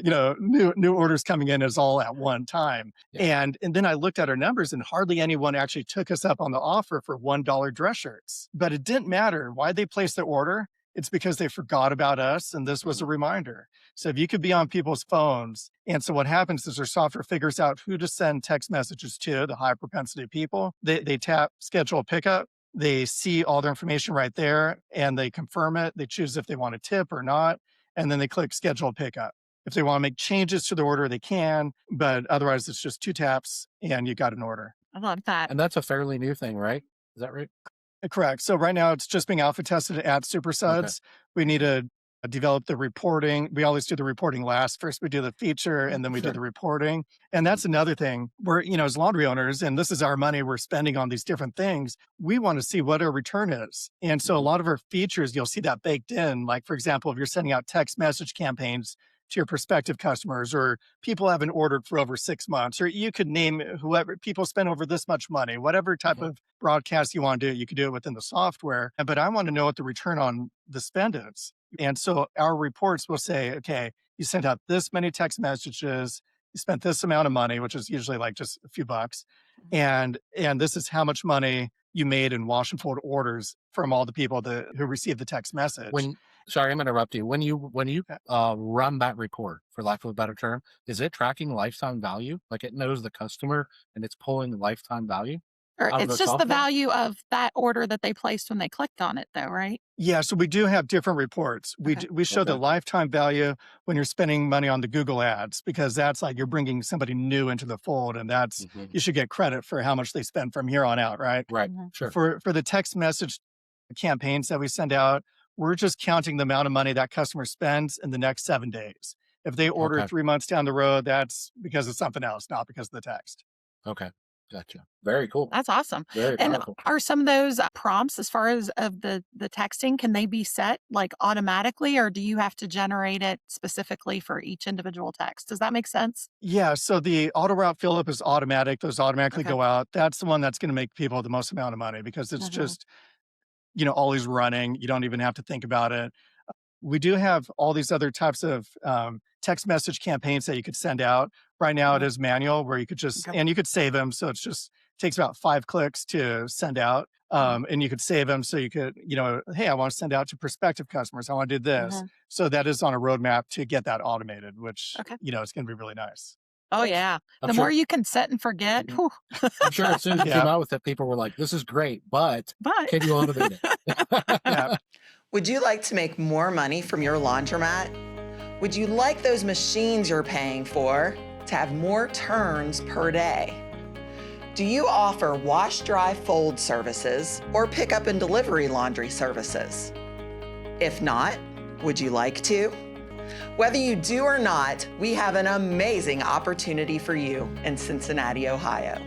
new orders coming in as all at one time. Yeah. And then I looked at our numbers and hardly anyone actually took us up on the offer for $1 dress shirts. But it didn't matter why they placed the order. It's because they forgot about us, and this was a reminder. So if you could be on people's phones, and so what happens is their software figures out who to send text messages to, the high propensity people. They tap schedule pickup. They see all their information right there, and they confirm it. They choose if they want a tip or not, and then they click schedule pickup. If they want to make changes to the order, they can, but otherwise it's just 2 taps, and you got an order. I love that. And that's a fairly new thing, right? Is that right? Correct. So right now it's just being alpha tested at SuperSuds. Okay. We need to develop the reporting. We always do the reporting last. First we do the feature and then we do the reporting. And that's another thing. We're, as laundry owners, and this is our money we're spending on these different things, we want to see what our return is. And so a lot of our features, you'll see that baked in. Like, for example, if you're sending out text message campaigns to your prospective customers, or people haven't ordered for over 6 months, or you could name whoever, people spend over this much money, whatever type of broadcast you want to do, you could do it within the software. But I want to know what the return on the spend is. And so our reports will say, okay, you sent out this many text messages, you spent this amount of money, which is usually like just a few bucks. And this is how much money you made in Wash-N-Fold orders from all the people who received the text message. Sorry, I'm interrupting you. When you run that report, for lack of a better term, is it tracking lifetime value? Like it knows the customer and it's pulling the lifetime value? Or it's just the value of that order that they placed when they clicked on it, though, right? Yeah, so we do have different reports. We show the lifetime value when you're spending money on the Google ads, because that's like you're bringing somebody new into the fold, and that's you should get credit for how much they spend from here on out, right? Right, sure. For the text message campaigns that we send out, we're just counting the amount of money that customer spends in the next 7 days. If they order 3 months down the road, that's because of something else, not because of the text. Okay. Gotcha. Very cool. That's awesome. Very powerful. And are some of those prompts, as far as of the texting, can they be set like automatically, or do you have to generate it specifically for each individual text? Does that make sense? Yeah. So the auto route fill up is automatic. Those automatically go out. That's the one that's going to make people the most amount of money, because it's just, always running. You don't even have to think about it. we do have all these other types of text message campaigns that you could send out. Right now it is manual, where you could just, and you could save them. So it's just takes about 5 clicks to send out. And you could save them. So you could, hey, I want to send out to prospective customers. I want to do this. So that is on a roadmap to get that automated, which, it's going to be really nice. Oh, yeah. The more you can set and forget. I'm sure as soon as you came out with it, people were like, this is great, but can you automate it? Would you like to make more money from your laundromat? Would you like those machines you're paying for to have more turns per day? Do you offer wash-dry-fold services or pickup and delivery laundry services? If not, would you like to? Whether you do or not, we have an amazing opportunity for you in Cincinnati, Ohio.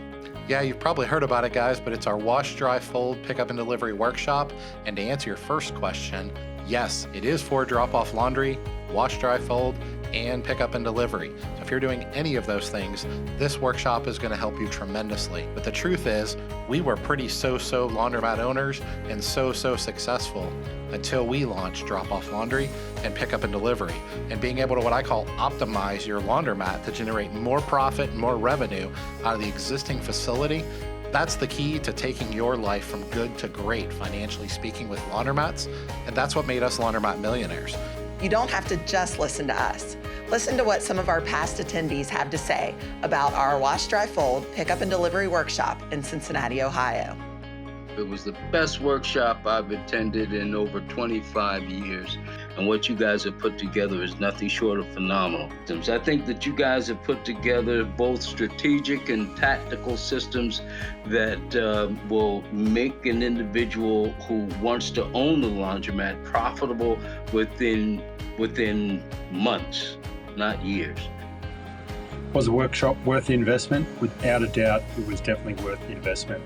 Yeah, you've probably heard about it, guys, but it's our Wash-Dry-Fold Pickup and Delivery Workshop. And to answer your first question, yes, it is for drop-off laundry, wash-dry-fold, and pickup and delivery. So if you're doing any of those things, this workshop is going to help you tremendously. But the truth is, we were pretty so-so laundromat owners and so-so successful until we launched drop-off laundry and pickup and delivery, and being able to what I call optimize your laundromat to generate more profit and more revenue out of the existing facility. That's the key to taking your life from good to great, financially speaking, with laundromats. And that's what made us Laundromat Millionaires. You don't have to just listen to us. Listen to what some of our past attendees have to say about our Wash-Dry-Fold Pickup and Delivery Workshop in Cincinnati, Ohio. It was the best workshop I've attended in over 25 years. And what you guys have put together is nothing short of phenomenal. I think that you guys have put together both strategic and tactical systems that will make an individual who wants to own the laundromat profitable within months, not years. Was a workshop worth the investment? Without a doubt, it was definitely worth the investment.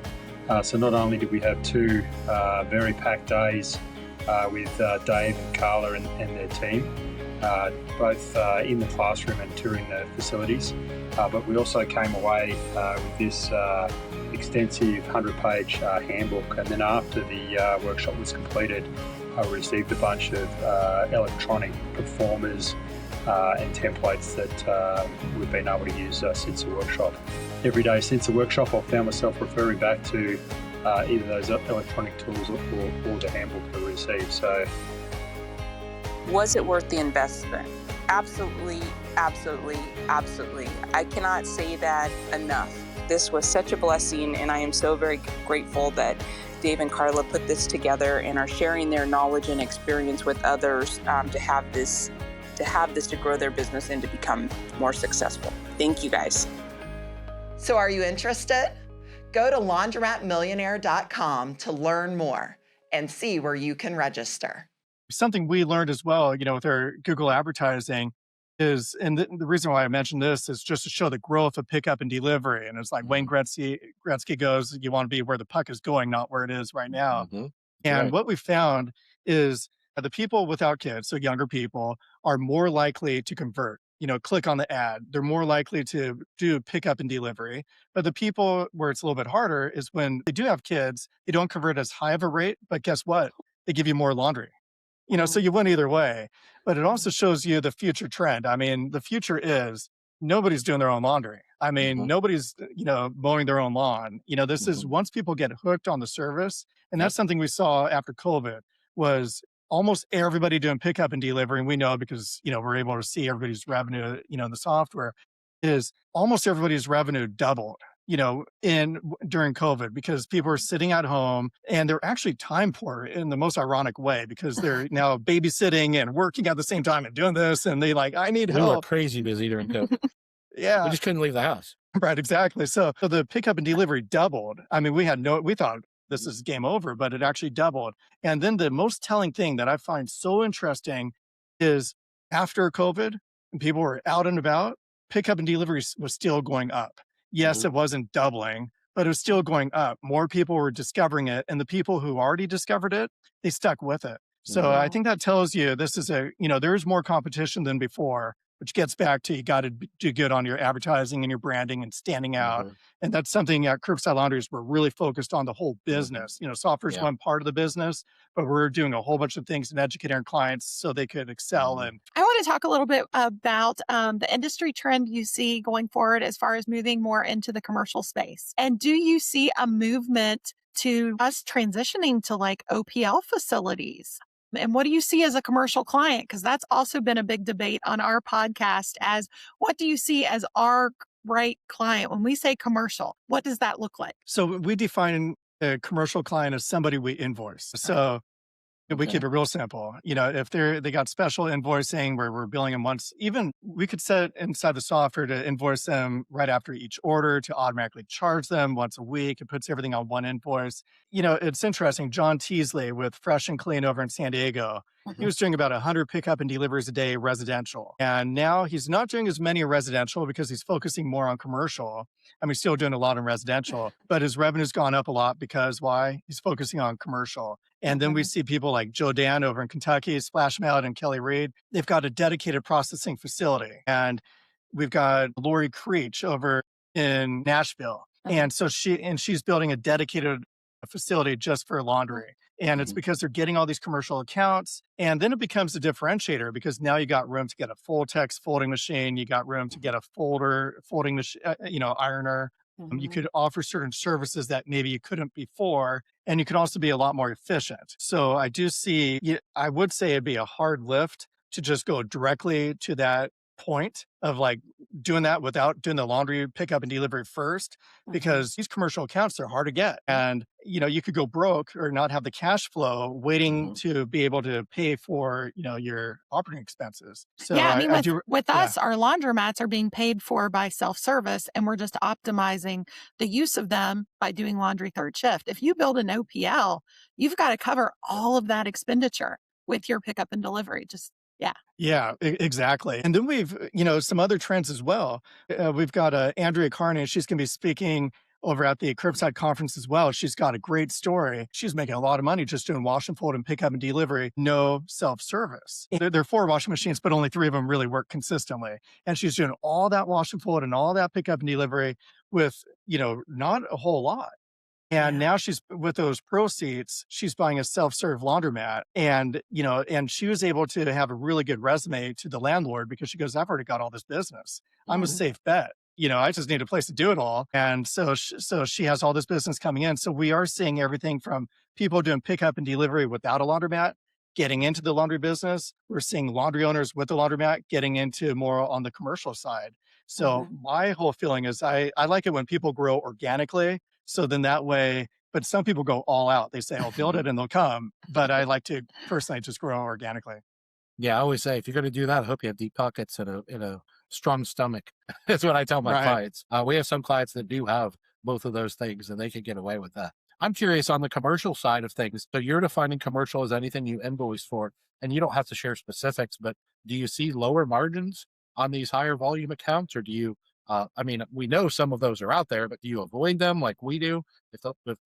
So not only did we have 2 very packed days with Dave and Carla and their team, both in the classroom and touring the facilities, but we also came away with this extensive 100-page handbook. And then after the workshop was completed, I received a bunch of electronic performers and templates that we've been able to use since the workshop. Every day since the workshop, I've found myself referring back to either those electronic tools or the handbook I received. So, was it worth the investment? Absolutely, absolutely, absolutely. I cannot say that enough. This was such a blessing, and I am so very grateful that Dave and Carla put this together and are sharing their knowledge and experience with others to have this to grow their business and to become more successful. Thank you, guys. So are you interested? Go to laundromatmillionaire.com to learn more and see where you can register. Something we learned as well, with our Google advertising is, and the reason why I mentioned this is just to show the growth of pickup and delivery. And it's like Wayne Gretzky goes, you want to be where the puck is going, not where it is right now. And what we found is the people without kids, so younger people, are more likely to convert. Click on the ad. They're more likely to do pickup and delivery. But the people where it's a little bit harder is when they do have kids, they don't convert as high of a rate, but guess what? They give you more laundry. So you win either way. But it also shows you the future trend. I mean, the future is nobody's doing their own laundry. I mean, nobody's, mowing their own lawn. This is once people get hooked on the service, and that's something we saw after COVID was almost everybody doing pickup and delivery. And we know because, we're able to see everybody's revenue, in the software is almost everybody's revenue doubled, during COVID because people are sitting at home and they're actually time poor in the most ironic way because they're now babysitting and working at the same time and doing this. And they I need help. We were crazy busy during COVID. Yeah. We just couldn't leave the house. Right. Exactly. So the pickup and delivery doubled. I mean, we thought this is game over, but it actually doubled. And then the most telling thing that I find so interesting is after COVID, and people were out and about, pickup and delivery was still going up. Yes, it wasn't doubling, but it was still going up. More people were discovering it. And the people who already discovered it, they stuck with it. So I think that tells you this is there's more competition than before. which gets back to you got to do good on your advertising and your branding and standing out. And that's something at Curbside Laundries, we're really focused on the whole business. Software is one part of the business, but we're doing a whole bunch of things and educating our clients so they could excel. And I want to talk a little bit about the industry trend you see going forward as far as moving more into the commercial space. And do you see a movement to us transitioning to like OPL facilities? And what do you see as a commercial client? Because that's also been a big debate on our podcast as what do you see as our right client? When we say commercial, what does that look like? So we define a commercial client as somebody we invoice. So we keep it real simple. If they got special invoicing where we're billing them once, even we could set inside the software to invoice them right after each order to automatically charge them once a week. It puts everything on one invoice. It's interesting. John Teasley with Fresh and Clean over in San Diego, he was doing about 100 pickup and deliveries a day residential. And now he's not doing as many residential because he's focusing more on commercial. Still doing a lot in residential, but his revenue's gone up a lot because why? He's focusing on commercial. And then we see people like Joe Dan over in Kentucky, Splash Mallet and Kelly Reed. They've got a dedicated processing facility. And we've got Lori Creech over in Nashville. And so she's building a dedicated facility just for laundry. And it's because they're getting all these commercial accounts. And then it becomes a differentiator because now you got room to get a full text folding machine. You got room to get a folding machine, ironer. You could offer certain services that maybe you couldn't before. And you could also be a lot more efficient. So I do see, I would say it'd be a hard lift to just go directly to that point of like doing that without doing the laundry pickup and delivery first, because these commercial accounts are hard to get. And, you could go broke or not have the cash flow waiting to be able to pay for, your operating expenses. So with us, our laundromats are being paid for by self-service and we're just optimizing the use of them by doing laundry third shift. If you build an OPL, you've got to cover all of that expenditure with your pickup and delivery. Yeah, exactly. And then we've, some other trends as well. We've got Andrea Carney. She's going to be speaking over at the Curbside conference as well. She's got a great story. She's making a lot of money just doing wash and fold and pickup and delivery, no self-service. There are 4 washing machines, but only 3 of them really work consistently. And she's doing all that wash and fold and all that pickup and delivery with, not a whole lot. And now she's with those proceeds, she's buying a self-serve laundromat. And, and she was able to have a really good resume to the landlord because she goes, I've already got all this business. I'm a safe bet. I just need a place to do it all. And so she has all this business coming in. So we are seeing everything from people doing pickup and delivery without a laundromat, getting into the laundry business. We're seeing laundry owners with the laundromat getting into more on the commercial side. So my whole feeling is I like it when people grow organically. So then that way, but some people go all out. They say, I'll build it and they'll come. But I like to personally just grow organically. Yeah, I always say, if you're going to do that, I hope you have deep pockets and a strong stomach. That's what I tell my clients. We have some clients that do have both of those things and they can get away with that. I'm curious on the commercial side of things. So you're defining commercial as anything you invoice for, and you don't have to share specifics, but do you see lower margins on these higher volume accounts, or do you, we know some of those are out there, but do you avoid them like we do?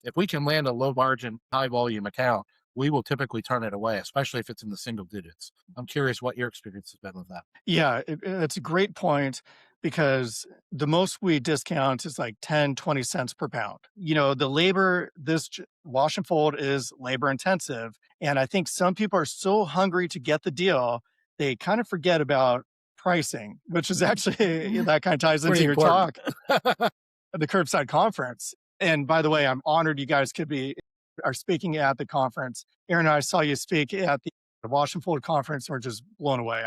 If we can land a low margin, high volume account, we will typically turn it away, especially if it's in the single digits. I'm curious what your experience has been with that. Yeah, it's a great point because the most we discount is like 10, 20 cents per pound. The labor, this wash and fold is labor intensive. And I think some people are so hungry to get the deal, they kind of forget about pricing, which is actually, that kind of ties into your talk at the Curbside conference. And by the way, I'm honored you guys are speaking at the conference. Aaron and I saw you speak at the Wash and Fold conference. We're just blown away.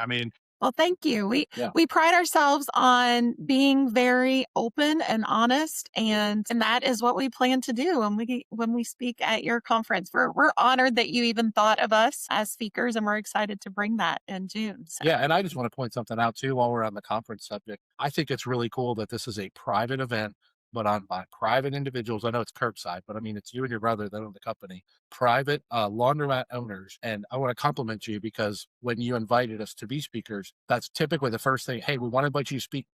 Well, thank you. We pride ourselves on being very open and honest, and that is what we plan to do when we speak at your conference. We're honored that you even thought of us as speakers, and we're excited to bring that in June. So. Yeah, and I just want to point something out too while we're on the conference subject. I think it's really cool that this is a private event, but on by private individuals. I know it's Curbside, but it's you and your brother that own the company, private laundromat owners. And I want to compliment you because when you invited us to be speakers, that's typically the first thing. Hey, we want to invite you to speak,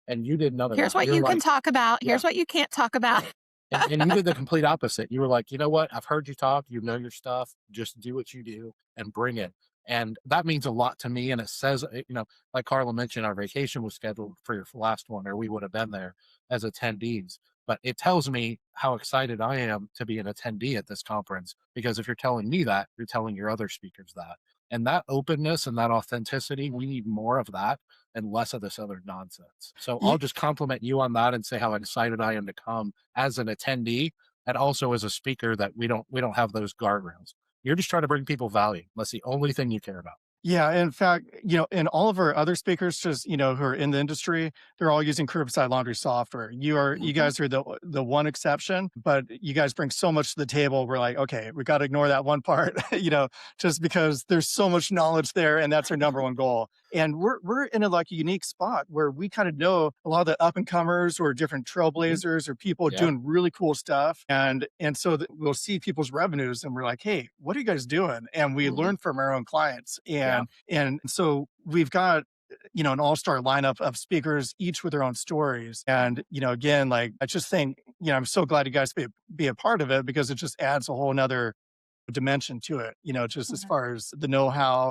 and you did none of that. Here's what you can talk about. Here's what you can't talk about. and you did the complete opposite. You were like, you know what? I've heard you talk. You know your stuff. Just do what you do and bring it. And that means a lot to me. And it says, like Carla mentioned, our vacation was scheduled for your last one, or we would have been there as attendees. But it tells me how excited I am to be an attendee at this conference, because if you're telling me that, you're telling your other speakers that. And that openness and that authenticity, we need more of that and less of this other nonsense. So I'll just compliment you on that and say how excited I am to come as an attendee, and also as a speaker, that we don't have those guardrails. You're just trying to bring people value. That's the only thing you care about. Yeah, in fact, and all of our other speakers, just who are in the industry, they're all using curbside laundry software. You guys are the one exception, but you guys bring so much to the table. We're like, okay, we got to ignore that one part, just because there's so much knowledge there, and that's our number one goal. And we're in a unique spot where we kind of know a lot of the up and comers or different trailblazers or people doing really cool stuff, and so we'll see people's revenues, and we're like, hey, what are you guys doing? And we learn from our own clients, and so we've got an all-star lineup of speakers, each with their own stories. And again, I just think I'm so glad you guys be a part of it, because it just adds a whole nother dimension to it, just as far as the know-how.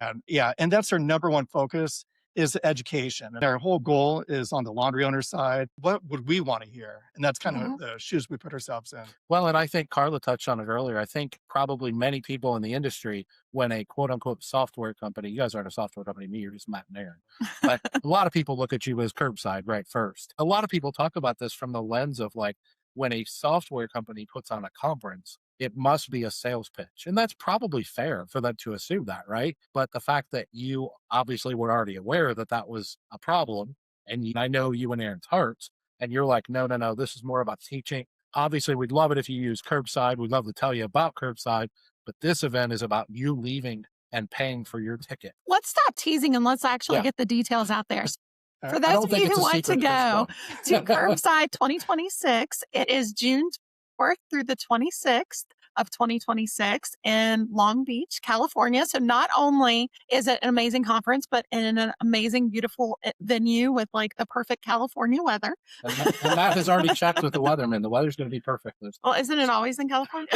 And that's our number one focus, is education. And our whole goal is on the laundry owner side. What would we want to hear? And that's kind of the shoes we put ourselves in. Well, and I think Carla touched on it earlier. I think probably many people in the industry, when a quote unquote software company, you guys aren't a software company, me, you're just Matt and Aaron, but a lot of people look at you as Curbside right first. A lot of people talk about this from the lens of when a software company puts on a conference, it must be a sales pitch. And that's probably fair for them to assume that, right? But the fact that you obviously were already aware that that was a problem, and I know you and Aaron's hearts, and you're like, no, this is more about teaching. Obviously, we'd love it if you use Curbside. We'd love to tell you about Curbside, but this event is about you leaving and paying for your ticket. Let's stop teasing and let's actually get the details out there. For those of you who want to go to Curbside 2026, it is June 4th through the 26th of 2026 in Long Beach, California. So not only is it an amazing conference, but in an amazing, beautiful venue with the perfect California weather. And Matt has already checked with the weatherman. The weather's going to be perfect. Well, isn't it always in California?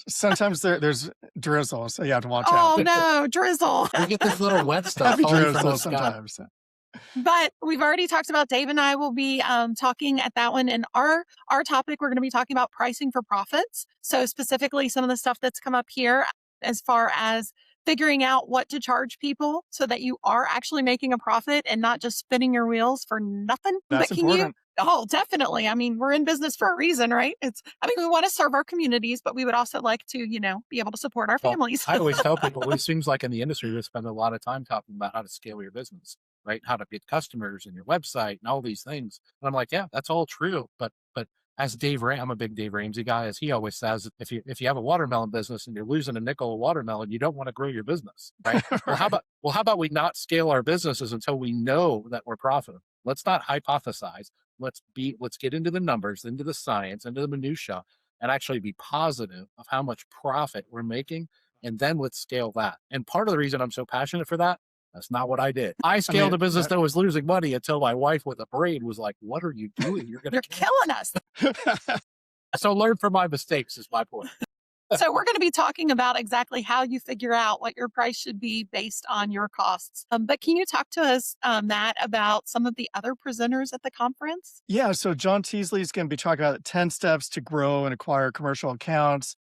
Sometimes there's drizzle, so you have to watch out. Oh no, drizzle. We get this little wet stuff. Heavy drizzle sometimes. But we've already talked about, Dave and I will be talking at that one. And our topic, we're going to be talking about pricing for profits. So specifically some of the stuff that's come up here as far as figuring out what to charge people so that you are actually making a profit and not just spinning your wheels for nothing. That's important. Oh, definitely. I mean, we're in business for a reason, right? We want to serve our communities, but we would also like to, be able to support our families. I always tell people, it seems like in the industry, we spend a lot of time talking about how to scale your business, right? How to get customers and your website and all these things. And I'm like, yeah, that's all true. But as I'm a big Dave Ramsey guy, as he always says, if you have a watermelon business and you're losing a nickel a watermelon, you don't want to grow your business, right? Well, how about we not scale our businesses until we know that we're profitable? Let's not hypothesize. Let's get into the numbers, into the science, into the minutia, and actually be positive of how much profit we're making. And then let's scale that. And part of the reason I'm so passionate for that's not what I did. I scaled a business that was losing money until my wife with a brain was like, what are you doing? You're killing us. So learn from my mistakes is my point. So we're going to be talking about exactly how you figure out what your price should be based on your costs. But can you talk to us, Matt, about some of the other presenters at the conference? Yeah, so John Teasley is going to be talking about 10 steps to grow and acquire commercial accounts.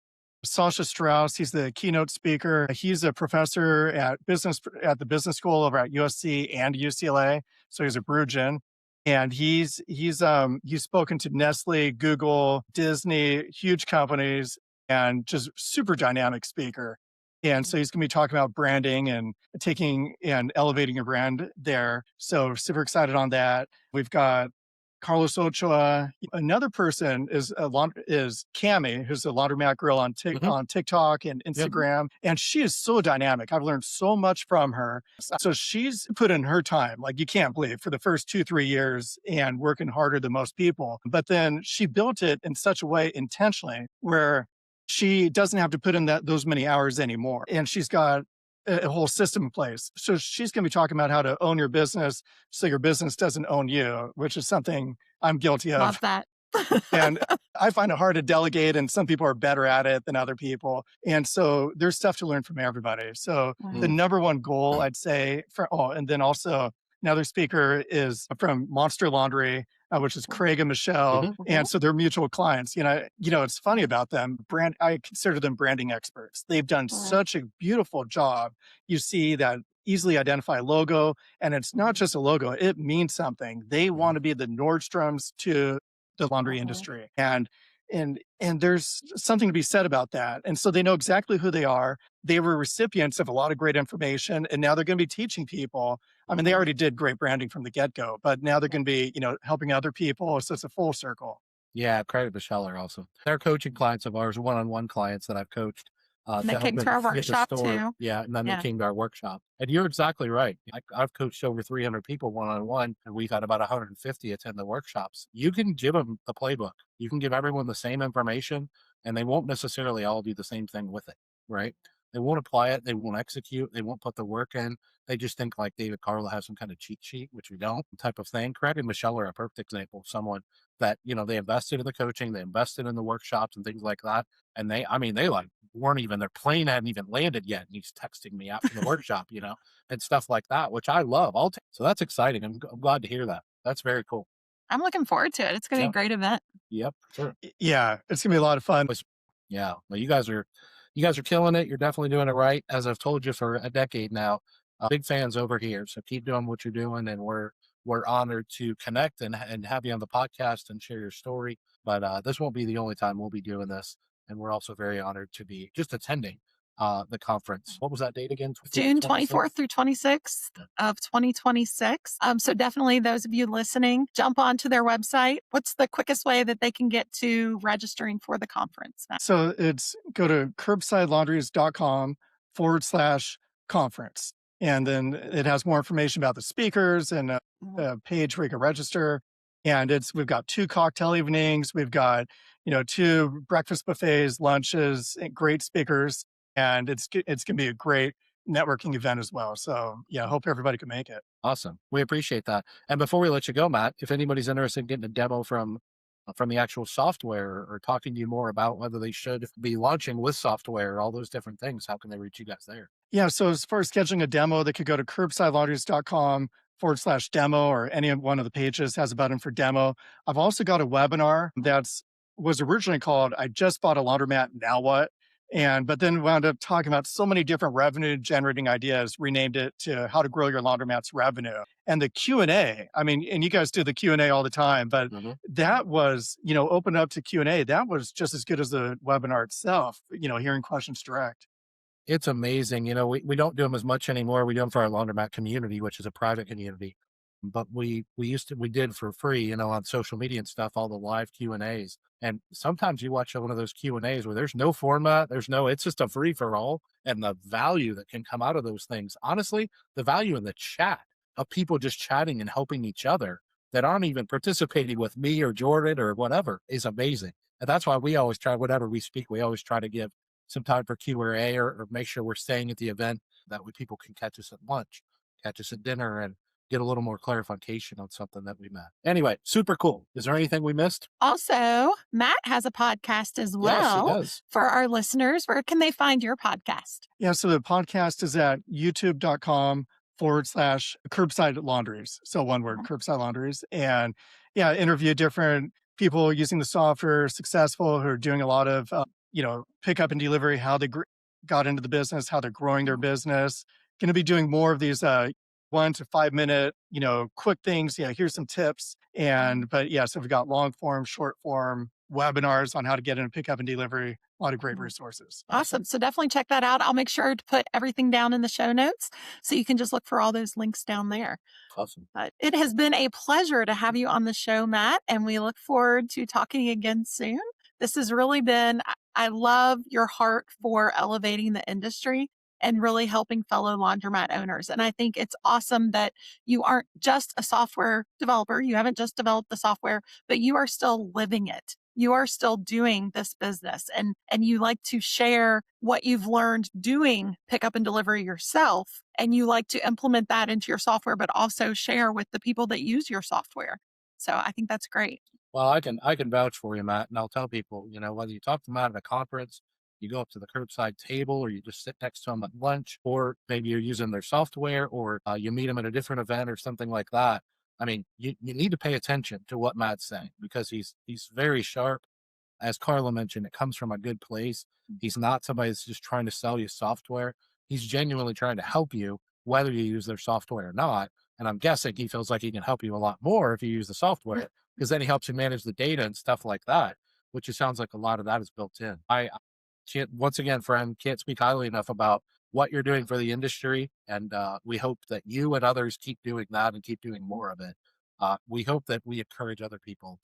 Sasha Strauss, he's the keynote speaker. He's a professor at the business school over at USC and UCLA. So he's a Bruin. And he's spoken to Nestle, Google, Disney, huge companies, and just super dynamic speaker. And so he's going to be talking about branding and taking and elevating your brand there. So super excited on that. We've got Carlos Ochoa. Another person is Cami, who's a laundromat girl on TikTok and Instagram. And she is so dynamic. I've learned so much from her. So she's put in her time, you can't believe, for the first 2-3 years and working harder than most people. But then she built it in such a way intentionally where she doesn't have to put in those many hours anymore. And she's got a whole system in place. So she's going to be talking about how to own your business so your business doesn't own you, which is something I'm guilty of. Love that. And I find it hard to delegate, and some people are better at it than other people. And so there's stuff to learn from everybody. So the number one goal, I'd say, and then also another speaker is from Monster Laundry, which is Craig and Michelle. And so they're mutual clients. It's funny about them. I consider them branding experts. They've done such a beautiful job. You see that easily identify logo, and it's not just a logo, it means something. They want to be the Nordstroms to the laundry industry. And there's something to be said about that. And so they know exactly who they are. They were recipients of a lot of great information, and now they're going to be teaching people. I mean, they already did great branding from the get-go, but now they're going to be, helping other people. So it's a full circle. Yeah, credit Michelle are also. They're coaching clients of ours, one-on-one clients that I've coached. And they came to our workshop too. Yeah, and then they came to our workshop. And you're exactly right. I've coached over 300 people one-on-one, and we've had about 150 attend the workshops. You can give them the playbook. You can give everyone the same information, and they won't necessarily all do the same thing with it, right? They won't apply it. They won't execute. They won't put the work in. They just think like David Carla has some kind of cheat sheet, which we don't, type of thing. Craig and Michelle are a perfect example of someone that, they invested in the coaching, they invested in the workshops and things like that. And they like weren't even, their plane hadn't even landed yet. And he's texting me after the workshop, and stuff like that, which I love. So that's exciting. I'm glad to hear that. That's very cool. I'm looking forward to it. It's going to be a great event. Yep. Sure. Yeah. It's going to be a lot of fun. Yeah. Well, you guys are killing it. You're definitely doing it right. As I've told you for a decade now, big fans over here. So keep doing what you're doing. And we're honored to connect and have you on the podcast and share your story. But this won't be the only time we'll be doing this. And we're also very honored to be just attending the conference. What was that date again? June 24th through 26th of 2026. So definitely those of you listening, jump onto their website. What's the quickest way that they can get to registering for the conference? So it's go to curbsidelaundries.com/conference. And then it has more information about the speakers and a page where you can register. And we've got 2 cocktail evenings. We've got, 2 breakfast buffets, lunches, and great speakers. And it's going to be a great networking event as well. So I hope everybody can make it. Awesome. We appreciate that. And before we let you go, Matt, if anybody's interested in getting a demo from the actual software or talking to you more about whether they should be launching with software, all those different things, how can they reach you guys there? Yeah. So as far as scheduling a demo, they could go to curbsidelaundries.com/demo, or any one of the pages has a button for demo. I've also got a webinar was originally called I Just Bought a Laundromat, Now What? But then wound up talking about so many different revenue generating ideas, renamed it to How to Grow Your Laundromat's Revenue. And the Q&A, and you guys do the Q&A all the time, but that was, open up to Q&A. That was just as good as the webinar itself, hearing questions direct. It's amazing. We don't do them as much anymore. We do them for our laundromat community, which is a private community. But we did for free, on social media and stuff, all the live Q&As. And sometimes you watch one of those Q&As where there's no format, it's just a free for all. And the value that can come out of those things, honestly, the value in the chat of people just chatting and helping each other that aren't even participating with me or Jordan or whatever is amazing. And that's why we always try, whenever we speak, we always try to give some time for Q&A or make sure we're staying at the event. That way people can catch us at lunch, catch us at dinner, and get a little more clarification on something that we met. Anyway, super cool. Is there anything we missed? Also, Matt has a podcast as well. Yes, he does. For our listeners, where can they find your podcast? Yeah, so the podcast is at youtube.com/Curbside Laundries. So one word, Curbside Laundries. And interview different people using the software, successful, who are doing a lot of, pickup and delivery, how they got into the business, how they're growing their business. Going to be doing more of these 1 to 5 minute, quick things. Here's some tips. So we've got long form, short form webinars on how to get into pickup and delivery. A lot of great resources. Awesome. So definitely check that out. I'll make sure to put everything down in the show notes so you can just look for all those links down there. Awesome. But it has been a pleasure to have you on the show, Matt, and we look forward to talking again soon. This has really been, I love your heart for elevating the industry and really helping fellow laundromat owners. And I think it's awesome that you aren't just a software developer. You haven't just developed the software, but you are still living it. You are still doing this business, and you like to share what you've learned doing pickup and delivery yourself. And you like to implement that into your software, but also share with the people that use your software. So I think that's great. Well, I can vouch for you, Matt, and I'll tell people, whether you talk to Matt at a conference, you go up to the curbside table, or you just sit next to them at lunch, or maybe you're using their software, or you meet them at a different event or something like that. I mean, you need to pay attention to what Matt's saying, because he's very sharp. As Carla mentioned, it comes from a good place. He's not somebody that's just trying to sell you software. He's genuinely trying to help you, whether you use their software or not. And I'm guessing he feels like he can help you a lot more if you use the software, because then he helps you manage the data and stuff like that, which it sounds like a lot of that is built in. I can't, once again, friend, can't speak highly enough about what you're doing for the industry. And we hope that you and others keep doing that and keep doing more of it. We hope that we encourage other people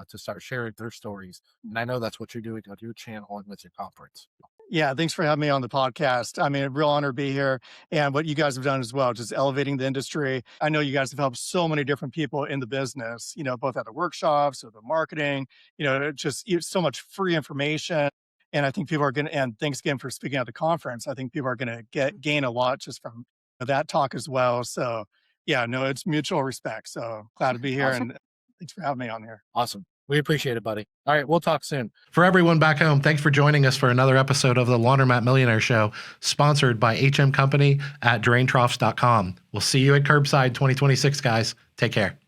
to start sharing their stories. And I know that's what you're doing on your channel and with your conference. Yeah, thanks for having me on the podcast. I mean, a real honor to be here, and what you guys have done as well, just elevating the industry. I know you guys have helped so many different people in the business, both at the workshops or the marketing, just so much free information. And I think people are going to, and thanks again for speaking at the conference. I think people are going to gain a lot just from that talk as well. So yeah, no, it's mutual respect. So glad to be here. Awesome. And thanks for having me on here. Awesome. We appreciate it, buddy. All right, we'll talk soon. For everyone back home, thanks for joining us for another episode of the Laundromat Millionaire Show, sponsored by HM Company at draintroughs.com. We'll see you at Curbside 2026, guys. Take care.